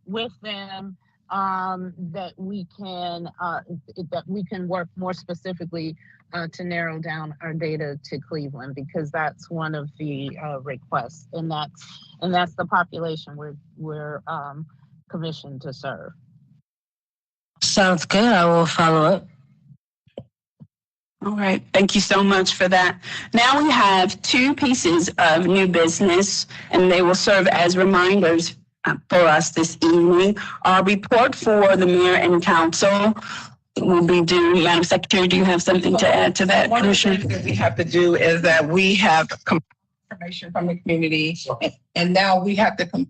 with them, that we can work more specifically to narrow down our data to Cleveland, because that's one of the requests, and that's the population we're commissioned to serve. Sounds good. I will follow up. All right. Thank you so much for that. Now we have 2 pieces of new business, and they will serve as reminders for us this evening. Our report for the mayor and council will be due. Madam Secretary, do you have something to add to that, Commissioner? One of the things that we have to do is that we have information from the community, and now we have to.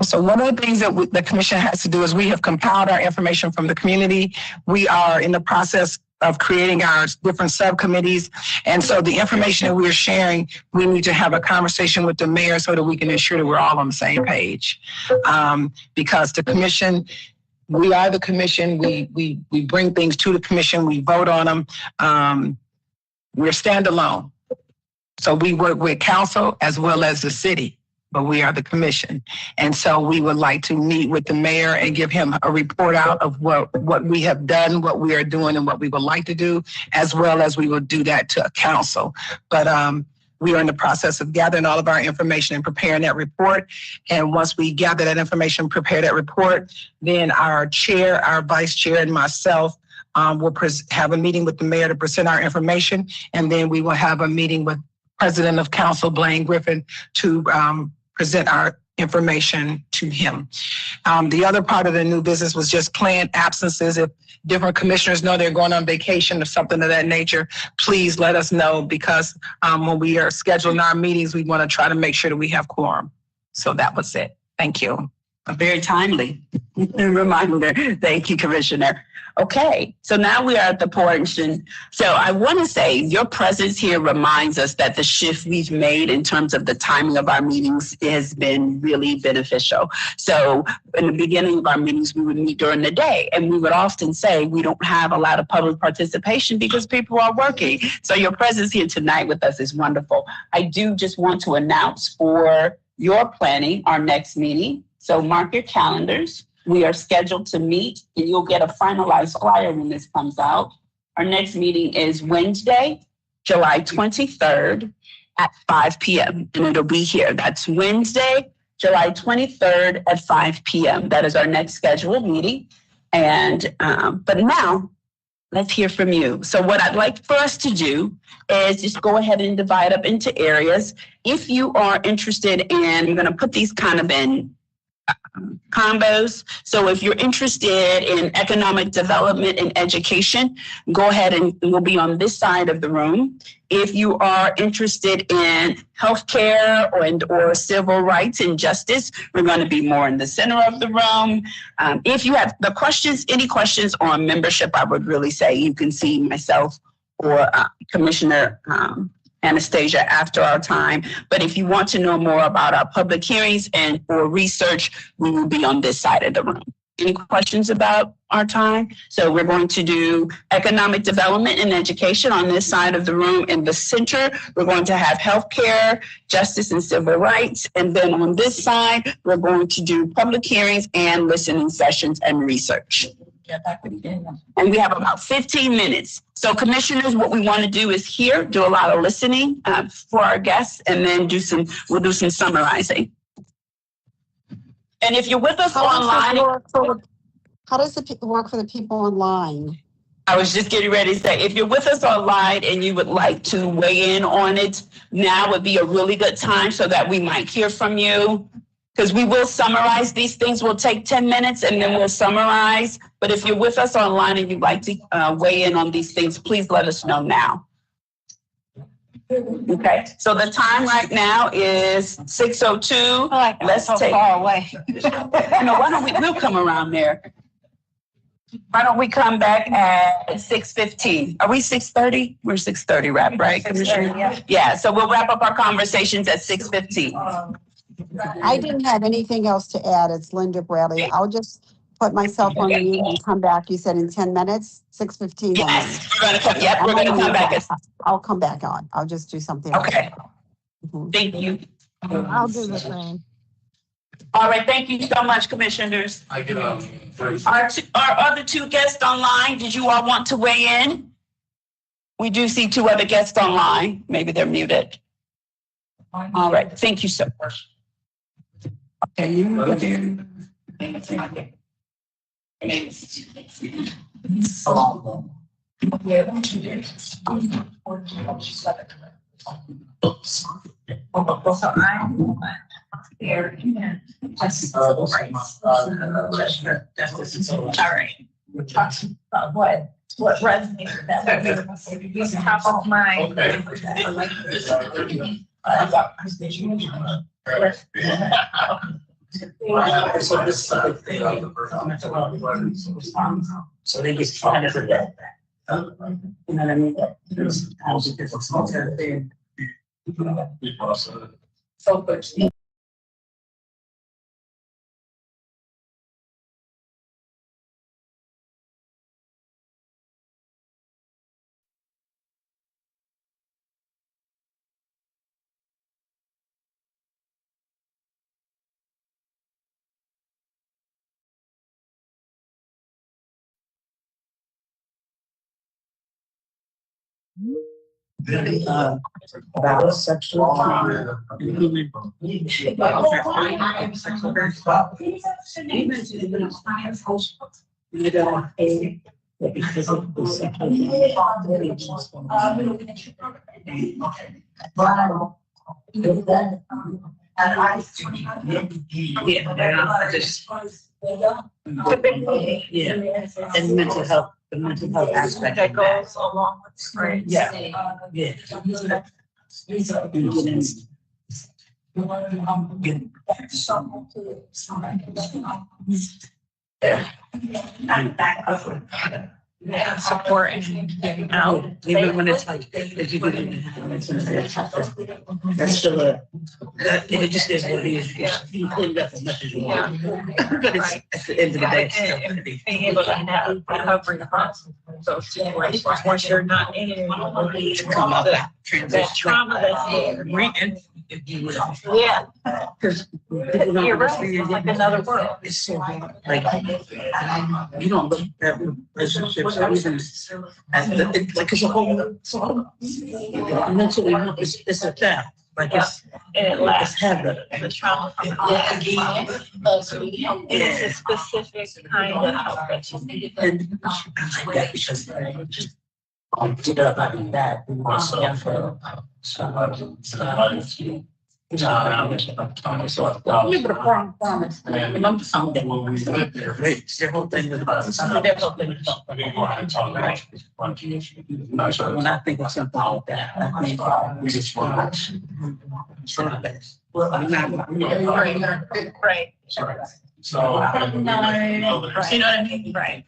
So one of the things that the commission has to do is we have compiled our information from the community. We are in the process of creating our different subcommittees. And so the information that we're sharing, we need to have a conversation with the mayor so that we can ensure that we're all on the same page. Because the commission, we are the commission, we bring things to the commission, we vote on them. We're standalone. So we work with council as well as the city, but we are the commission. And so we would like to meet with the mayor and give him a report out of what we have done, what we are doing, and what we would like to do, as well as we will do that to council. But we are in the process of gathering all of our information and preparing that report. And once we gather that information, prepare that report, then our chair, our vice chair, and myself will have a meeting with the mayor to present our information. And then we will have a meeting with President of Council, Blaine Griffin, to present our information to him. The other part of the new business was just planned absences. If different commissioners know they're going on vacation or something of that nature, please let us know, because when we are scheduling our meetings, we want to try to make sure that we have quorum. So that was it. Thank you. A very timely reminder. Thank you, Commissioner. Okay, so now we are at the portion. So I want to say your presence here reminds us that the shift we've made in terms of the timing of our meetings has been really beneficial. So in the beginning of our meetings, we would meet during the day, and we would often say we don't have a lot of public participation because people are working. So your presence here tonight with us is wonderful. I do just want to announce for your planning our next meeting. So mark your calendars. We are scheduled to meet, and you'll get a finalized flyer when this comes out. Our next meeting is Wednesday, July 23rd at 5 p.m. and it'll be here. That's Wednesday, July 23rd at 5 p.m. That is our next scheduled meeting. And but now let's hear from you. So what I'd like for us to do is just go ahead and divide up into areas. If you are interested in, I'm going to put these kind of in combos. So if you're interested in economic development and education, go ahead and we'll be on this side of the room. If you are interested in healthcare or civil rights and justice, we're going to be more in the center of the room. If you have any questions on membership, I would really say you can see myself or Commissioner Anastasia after our time. But if you want to know more about our public hearings and for research, we will be on this side of the room. Any questions about our time? So we're going to do economic development and education on this side of the room. In the center, we're going to have healthcare, justice and civil rights. And then on this side, we're going to do public hearings and listening sessions and research. And we have about 15 minutes. So commissioners, what we want to do is do a lot of listening for our guests, and then we'll do some summarizing. And if you're with us online. How does it work for the people online? I was just getting ready to say, if you're with us online and you would like to weigh in on it, now would be a really good time so that we might hear from you. Because we will summarize these things. We'll take 10 minutes and then we'll summarize. But if you're with us online and you'd like to weigh in on these things, please let us know now. Okay, so the time right now is 6:02. Let's take far away. No, why don't we'll come around there. Why don't we come back at 6:15? Are we 6:30? We're 6:30 wrap, right, Commissioner? Yeah, so we'll wrap up our conversations at 6:15. I didn't have anything else to add. It's Linda Bradley. I'll just put myself on mute and come back. You said in 10 minutes, 6:15. Yes, we're gonna come, yep, we're gonna come back. I'll come back on. I'll just do something else. Okay, Mhm. thank you. I'll do the same. All right, thank you so much, commissioners. I get Our other two guests online, did you all want to weigh in? We do see two other guests online. Maybe they're muted. All right, thank you so much. Okay, All right. We're talking about what resonated that was top of mind. So they get kind of that. You know what I mean? So much. About sexual harm. And mental health. The mental health aspect That goes along with, right? Yeah. Yeah. Support and getting out. Even when it's like, if you didn't have that's still it just is what it is. You clean it up as much as you want. But it's at the end of the day, it's still gonna be. Being able to have recovery process. So situations once you're not in it, Come out that that trauma that's there. If you will. Yeah. Because You're right. It's like another world. It's so hard. Like, you don't look at relationships or even at the, like, it's a whole, mentally, it's a theft. Like, it's heavy. The trauma from it's a specific kind of help that you need. And I like that because did up like that. When I think of something like that, I think we just want to well, I'm not Right. So. You know what I mean? Right.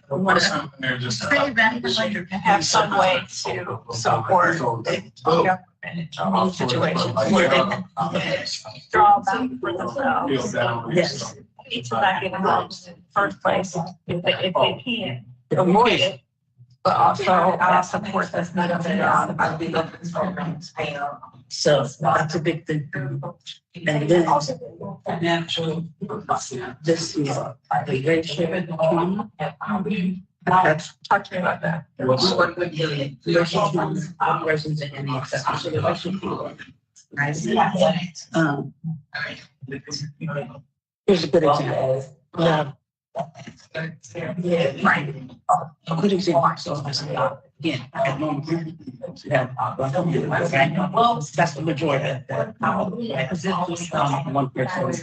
Have some way to support the government situations where they can draw back for themselves. Yes. Need to not get involved in the first place if they can't avoid it. But also that support that's needed by the government programs. So that's a big thing. And then natural, this is the racial trauma. That's talking about that. racial trauma operations and any exception. So the racial trauma, right? Here's a good example. Yeah, right. A good example, so again, I have no well, that's the majority. One person.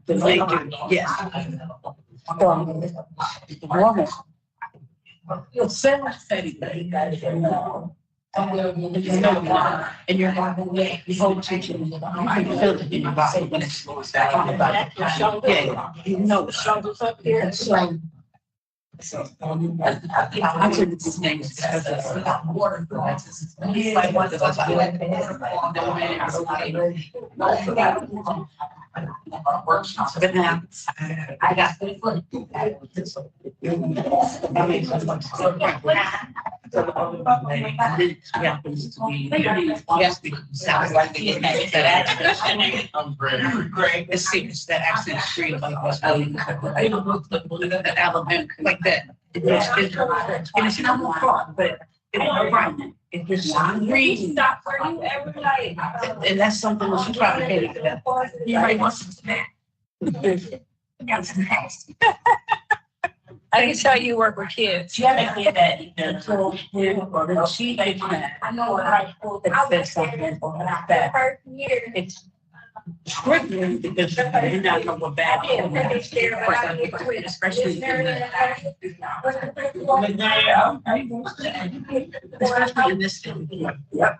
The major, yes. You'll send anything. And you're the whole teaching, you can feel it in your body when it slows down. Yeah, you know, the shoulders up here. So, I took these things because it's water. It's like one of those. But now, I got good foot. Happens to be, yes, sounds like that. Great. It's that accent street like what's that element like that. It's not fun, but it's right. It's just reading. Stop for you every night. And that's something that you try to get it. You might want some I can tell you work with kids. Yeah, I get that. So, she, I know what I said something that it's triggering because you not know what bad especially in this thing. Yep.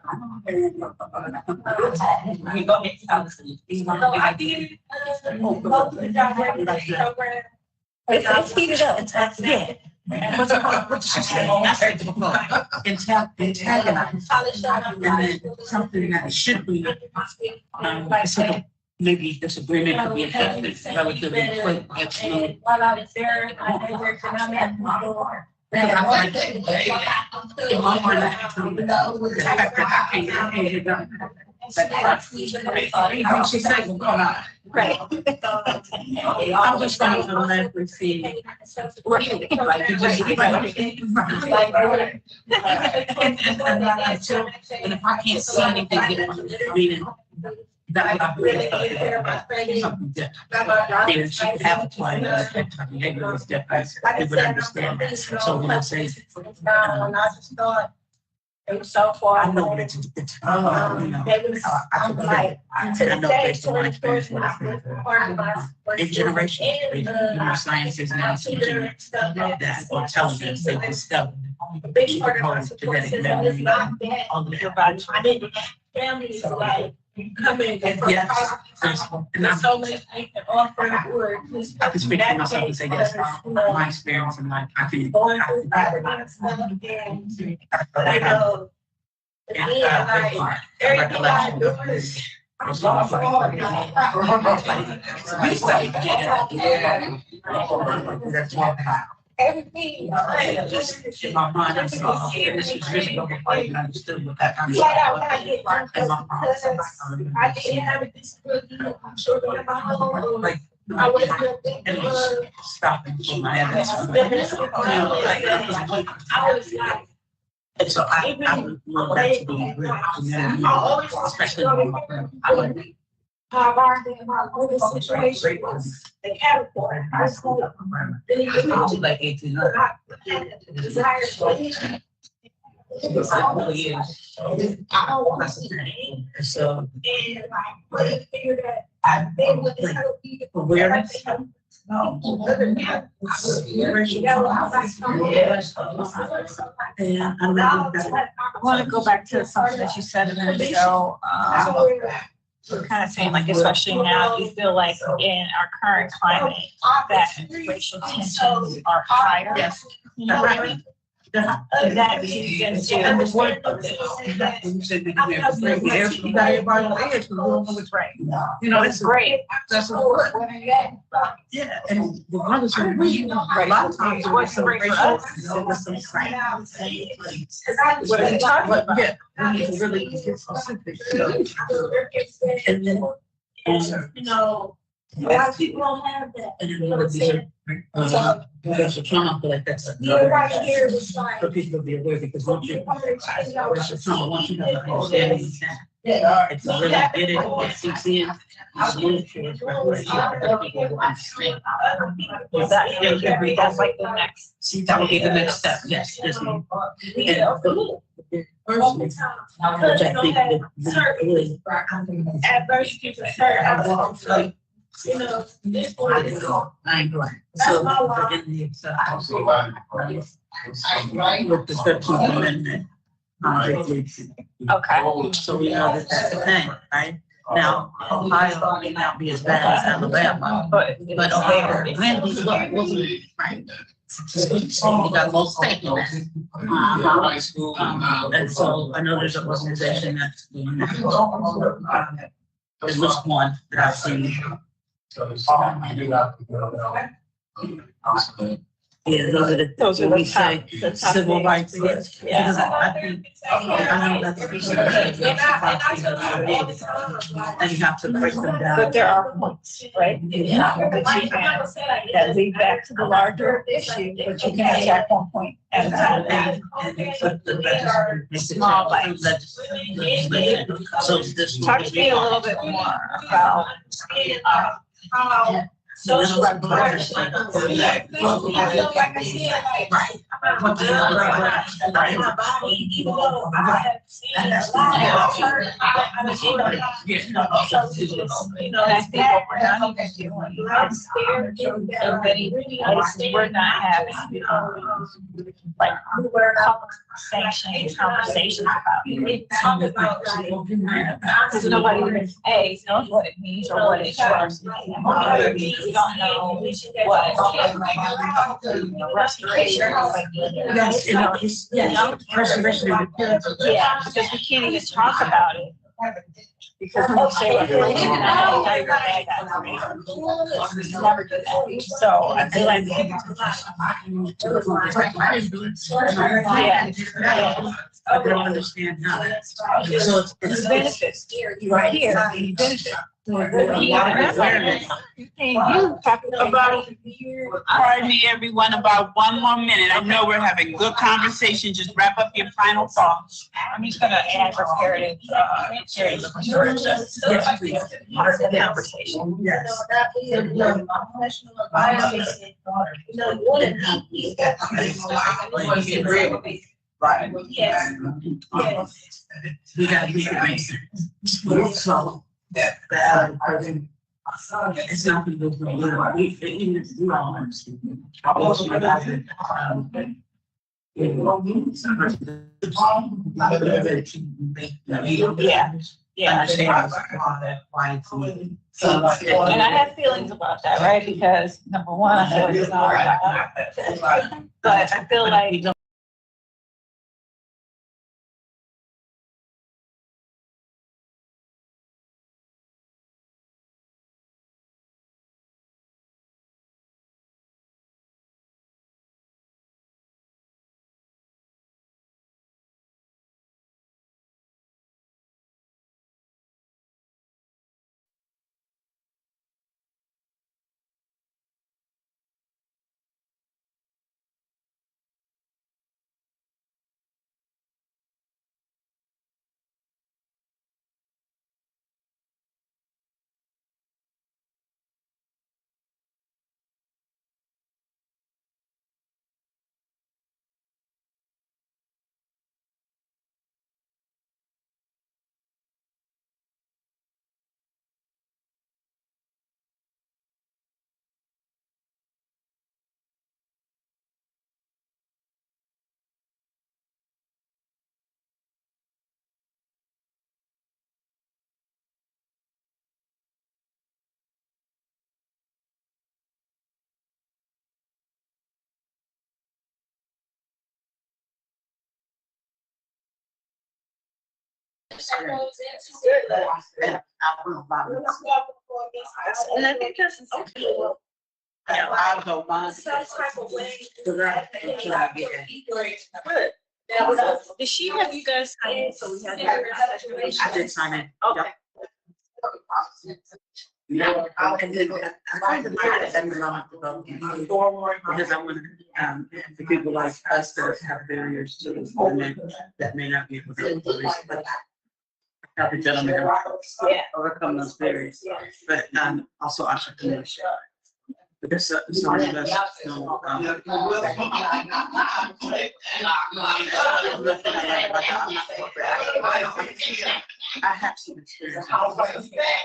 It's heated up. Yeah. What she said? Antagonize. Something that should be, maybe disagreement could be adjusted relatively quick. While I was there, I worked and I'm at my door. She said, well, come on. Right. I'm just trying to let me see. And if I can't see anything, meaning that something different. She could have a plan. Behavior was different. They would understand that. So when I say, it was so far. I know it's you know, I know based on my experience in generations, you know, science is now teaching that or telling us that this stuff. Big part of my support system is not that. I didn't family is like coming from and so many things that offer or I can speak for myself and say yes, my experience and my I can going through that stuff and you know everything. My mind is this is really understood with that kind of I didn't have a disability. I'm sure that my home. like I was stopping from my evidence. I was like. And so I would love that to be real, especially I like How situation was the category. I was like 18. Desire. So I figured that I think what this help you awareness. No. Yeah, I want to go back to something that you said a minute ago. Kind of saying like, especially now, you feel like in our current climate that racial tensions are higher. Yes. That feeds into you know, it's great. That's what. Yeah, and the others are a lot of times what's the racial. Yeah, we need to really get specific. And then, you know, a lot of people don't have that. And then there's a trauma, I feel like that's You're right here was like. for people to be aware because once you, there's a trauma, once you have an understanding It's really get it sinks in. It's move to it. That's like the next. That would be the next step, yes, yes. Ma'am. Adversity to her. You know, this one is I ain't going. So, in the with the 13th Amendment. Okay. So we know that that's the thing, right? Now, Ohio may not be as bad as Alabama, but Ohio, wasn't, right? We got most state in that. And so I know there's an organization that's doing that. There's just one that I've seen. Yeah, those are the say civil rights. Because I think, I know that's. And you have to break them down. But there are points, right? Yeah. But you can, that lead back to the larger issue, but you can attack one point at a time. Small legislation. So this. Talk to me a little bit more about, how social Right. we're not having, like, conversations about it. Because nobody, A, knows what it means or what it's for. We don't know what restoration. Yes, restoration of the. Yeah, because we can't even talk about it. Because we say we're doing it, and I know you're bad at it. Never do that. So I feel like. Yeah. I don't understand how that. So It's benefits right here, benefit. And you talking about, pardon me, everyone, about one more minute. I know we're having good conversation. Just wrap up your final thoughts. I'm just gonna add reparative, part of the conversation. Yes. Right. Yes. We gotta make it make sense. So that person, it's not gonna go through. We need to do all understand. Yeah. Understand why it's needed. So, And I have feelings about that, right? Because number one, I feel like it's not right. But I feel like. And I think that's. I'll go mine. Did she have you guys sign it? So we had. I did sign it. Okay. Yeah, and then I kind of like that every month because I want the people like us that have barriers to this movement that may not be able to. help the gentleman overcome those barriers, but also entrepreneurship. But there's some of us, I have some experience,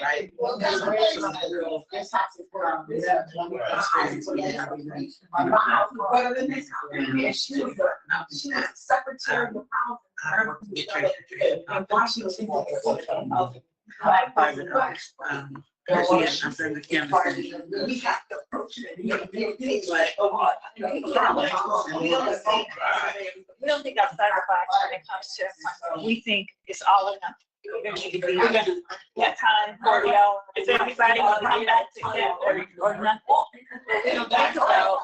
right? Yes, I'm from the campus. We have to approach it. We don't think outside the box when it comes to, we think it's all enough. We're gonna get time, 40 hours. Is everybody gonna come back to that or nothing? We don't think about,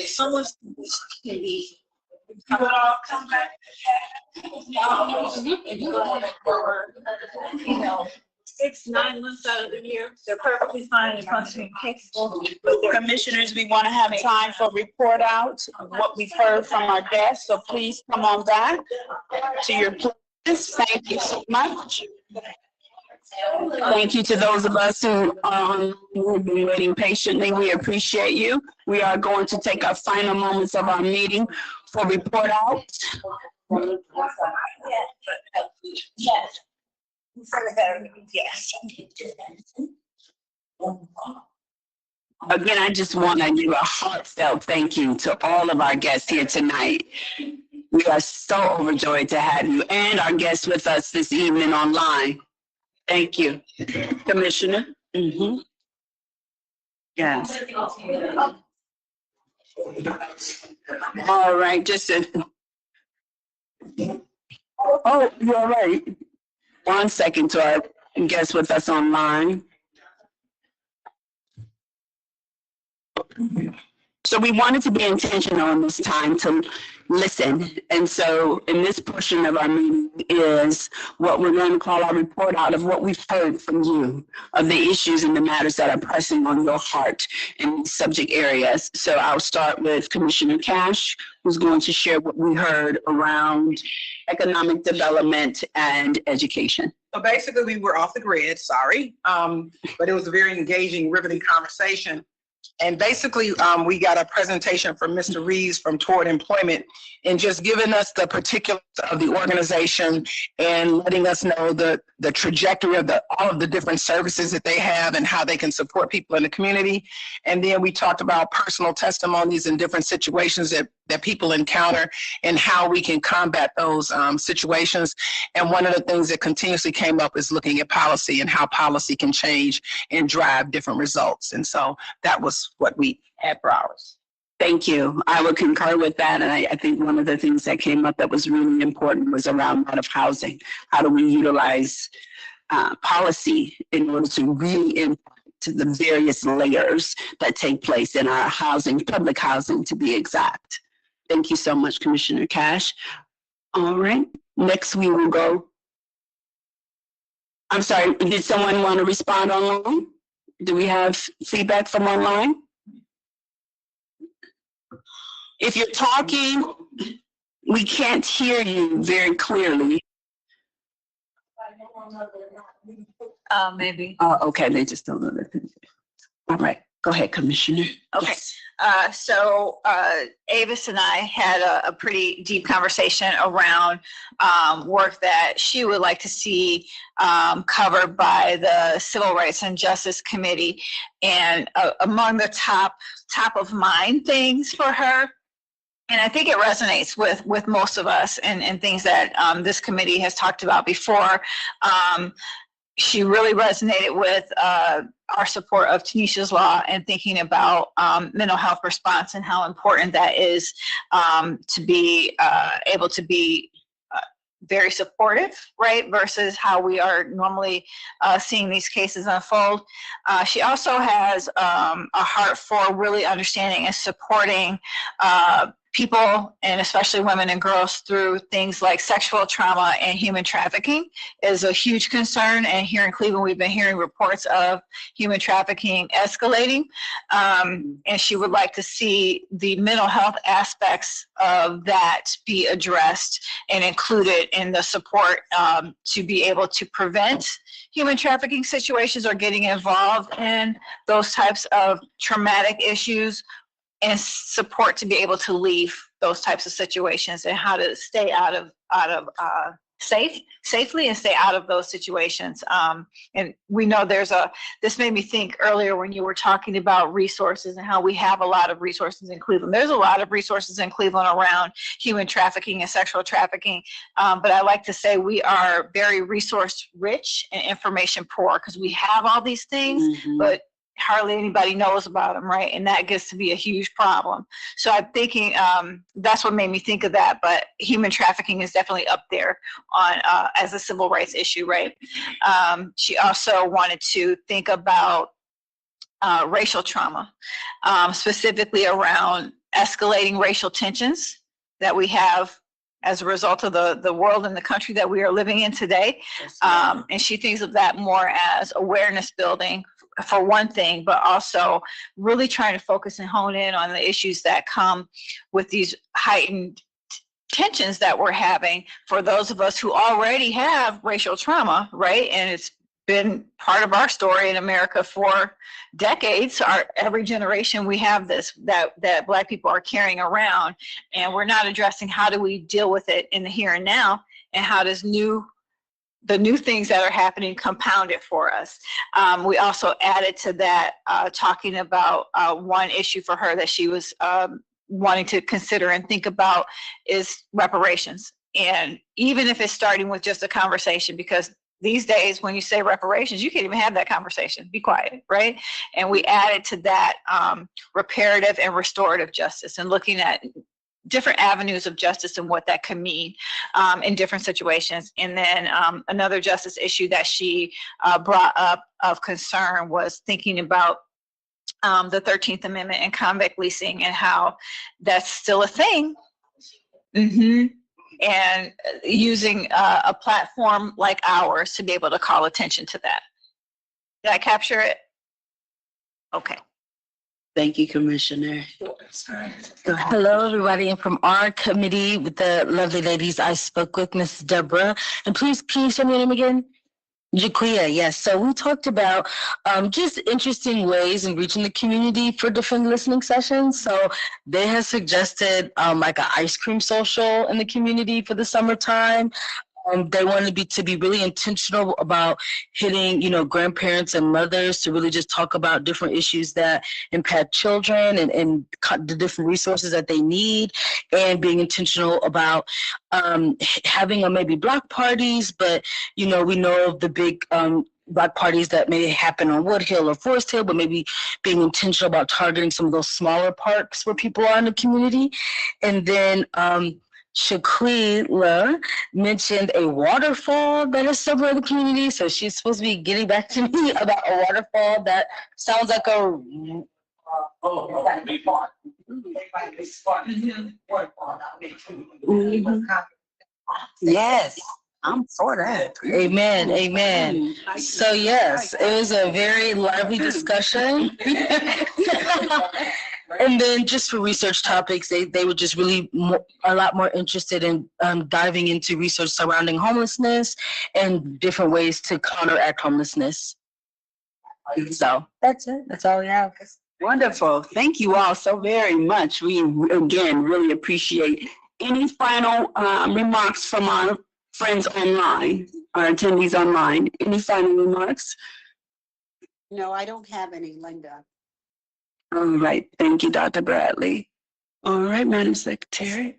someone can be. You would all come back to that. 6-9 months out of the year, they're perfectly fine and functioning capable. Commissioners, we want to have time for report out of what we've heard from our guests, so please come on back to your places. Thank you so much. Thank you to those of us who have been waiting patiently. We appreciate you. We are going to take our final moments of our meeting for report out. Yes. Yes. Again, I just want to give a heartfelt thank you to all of our guests here tonight. We are so overjoyed to have you and our guests with us this evening online. Thank you, Commissioner. Yes. All right, oh, you're right. 1 second to our guests with us online. So we wanted to be intentional in this time to listen. And so in this portion of our meeting is what we're going to call our report out of what we've heard from you, of the issues and the matters that are pressing on your heart in subject areas. So I'll start with Commissioner Cash, who's going to share what we heard around economic development and education. So basically we were off the grid, sorry. But it was a very engaging, riveting conversation. And basically, we got a presentation from Mr. Reeves from Toward Employment and just giving us the particulars of the organization and letting us know the trajectory of all of the different services that they have and how they can support people in the community. And then we talked about personal testimonies and different situations that people encounter and how we can combat those situations. And one of the things that continuously came up is looking at policy and how policy can change and drive different results. And so that was what we had for ours. Thank you. I would concur with that. And I think one of the things that came up that was really important was around that of housing. How do we utilize policy in order to really impact the various layers that take place in our housing, public housing to be exact. Thank you so much, Commissioner Cash. All right, next we will go. I'm sorry, did someone want to respond online? Do we have feedback from online? If you're talking, we can't hear you very clearly. Maybe. Oh, okay, they just don't know that. All right, go ahead, Commissioner. Okay. Yes. So Avis and I had a pretty deep conversation around work that she would like to see covered by the Civil Rights and Justice Committee. And among the top of mind things for her, and I think it resonates with most of us and things that this committee has talked about before. She really resonated with our support of Tanisha's Law and thinking about mental health response and how important that is to be able to be very supportive, right, versus how we are normally seeing these cases unfold. She also has a heart for really understanding and supporting people, and especially women and girls, through things like sexual trauma and human trafficking is a huge concern. And here in Cleveland, we've been hearing reports of human trafficking escalating. And she would like to see the mental health aspects of that be addressed and included in the support to be able to prevent human trafficking situations or getting involved in those types of traumatic issues, and support to be able to leave those types of situations, and how to stay safely and stay out of those situations. And we know this made me think earlier when you were talking about resources and how we have a lot of resources in Cleveland. There's a lot of resources in Cleveland around human trafficking and sexual trafficking. But I like to say we are very resource rich and information poor, because we have all these things, but hardly anybody knows about them, right? And that gets to be a huge problem. So I'm thinking that's what made me think of that. But human trafficking is definitely up there on as a civil rights issue, right? She also wanted to think about racial trauma, specifically around escalating racial tensions that we have as a result of the world and the country that we are living in today. And she thinks of that more as awareness building, for one thing, but also really trying to focus and hone in on the issues that come with these heightened tensions that we're having for those of us who already have racial trauma, right? And it's been part of our story in America for decades. Every generation we have this, that Black people are carrying around, and we're not addressing how do we deal with it in the here and now, and how does the new things that are happening compound it for us. We also added to that, talking about one issue for her that she was wanting to consider and think about is reparations. And even if it's starting with just a conversation, because these days when you say reparations, you can't even have that conversation. Be quiet, right? And we added to that reparative and restorative justice, and looking at different avenues of justice and what that could mean in different situations. And then another justice issue that she brought up of concern was thinking about the 13th Amendment and convict leasing, and how that's still a thing. And using a platform like ours to be able to call attention to that. Did I capture it? Okay. Thank you, Commissioner. Hello, everybody. And from our committee with the lovely ladies, I spoke with Miss Deborah. And please, can you say my name again? Jaquia, yes. So we talked about just interesting ways in reaching the community for different listening sessions. So they have suggested like an ice cream social in the community for the summertime. They wanted to be really intentional about hitting, grandparents and mothers to really just talk about different issues that impact children and the different resources that they need, and being intentional about having maybe block parties, but, we know of the big block parties that may happen on Wood Hill or Forest Hill, but maybe being intentional about targeting some of those smaller parks where people are in the community. And then Shaquila mentioned a waterfall that is somewhere in the community. So she's supposed to be getting back to me about a waterfall that sounds like a Yes, I'm for that. Amen, amen. So yes, it was a very lively discussion. And then just for research topics, they were just really a lot more interested in diving into research surrounding homelessness and different ways to counteract homelessness. So that's it. That's all we have. Wonderful. Thank you all so very much. We, again, really appreciate any final remarks from our friends online, our attendees online. Any final remarks? No, I don't have any, Linda. All right. Thank you, Dr. Bradley. All right, Madam Secretary.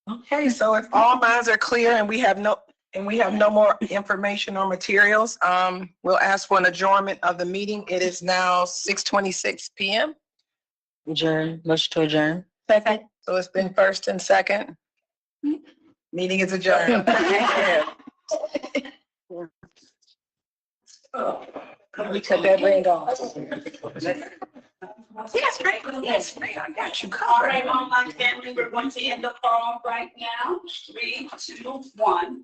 Okay, so if all minds are clear and we have no more information or materials, we'll ask for an adjournment of the meeting. It is now 6:26 p.m. Adjourn. Motion to adjourn. Second. So it's been first and second. Meeting is adjourned. We cut that ring off. Yes, right. Yes, right. I got you covered. All right, online family, we're going to end the call right now. 3, 2, 1.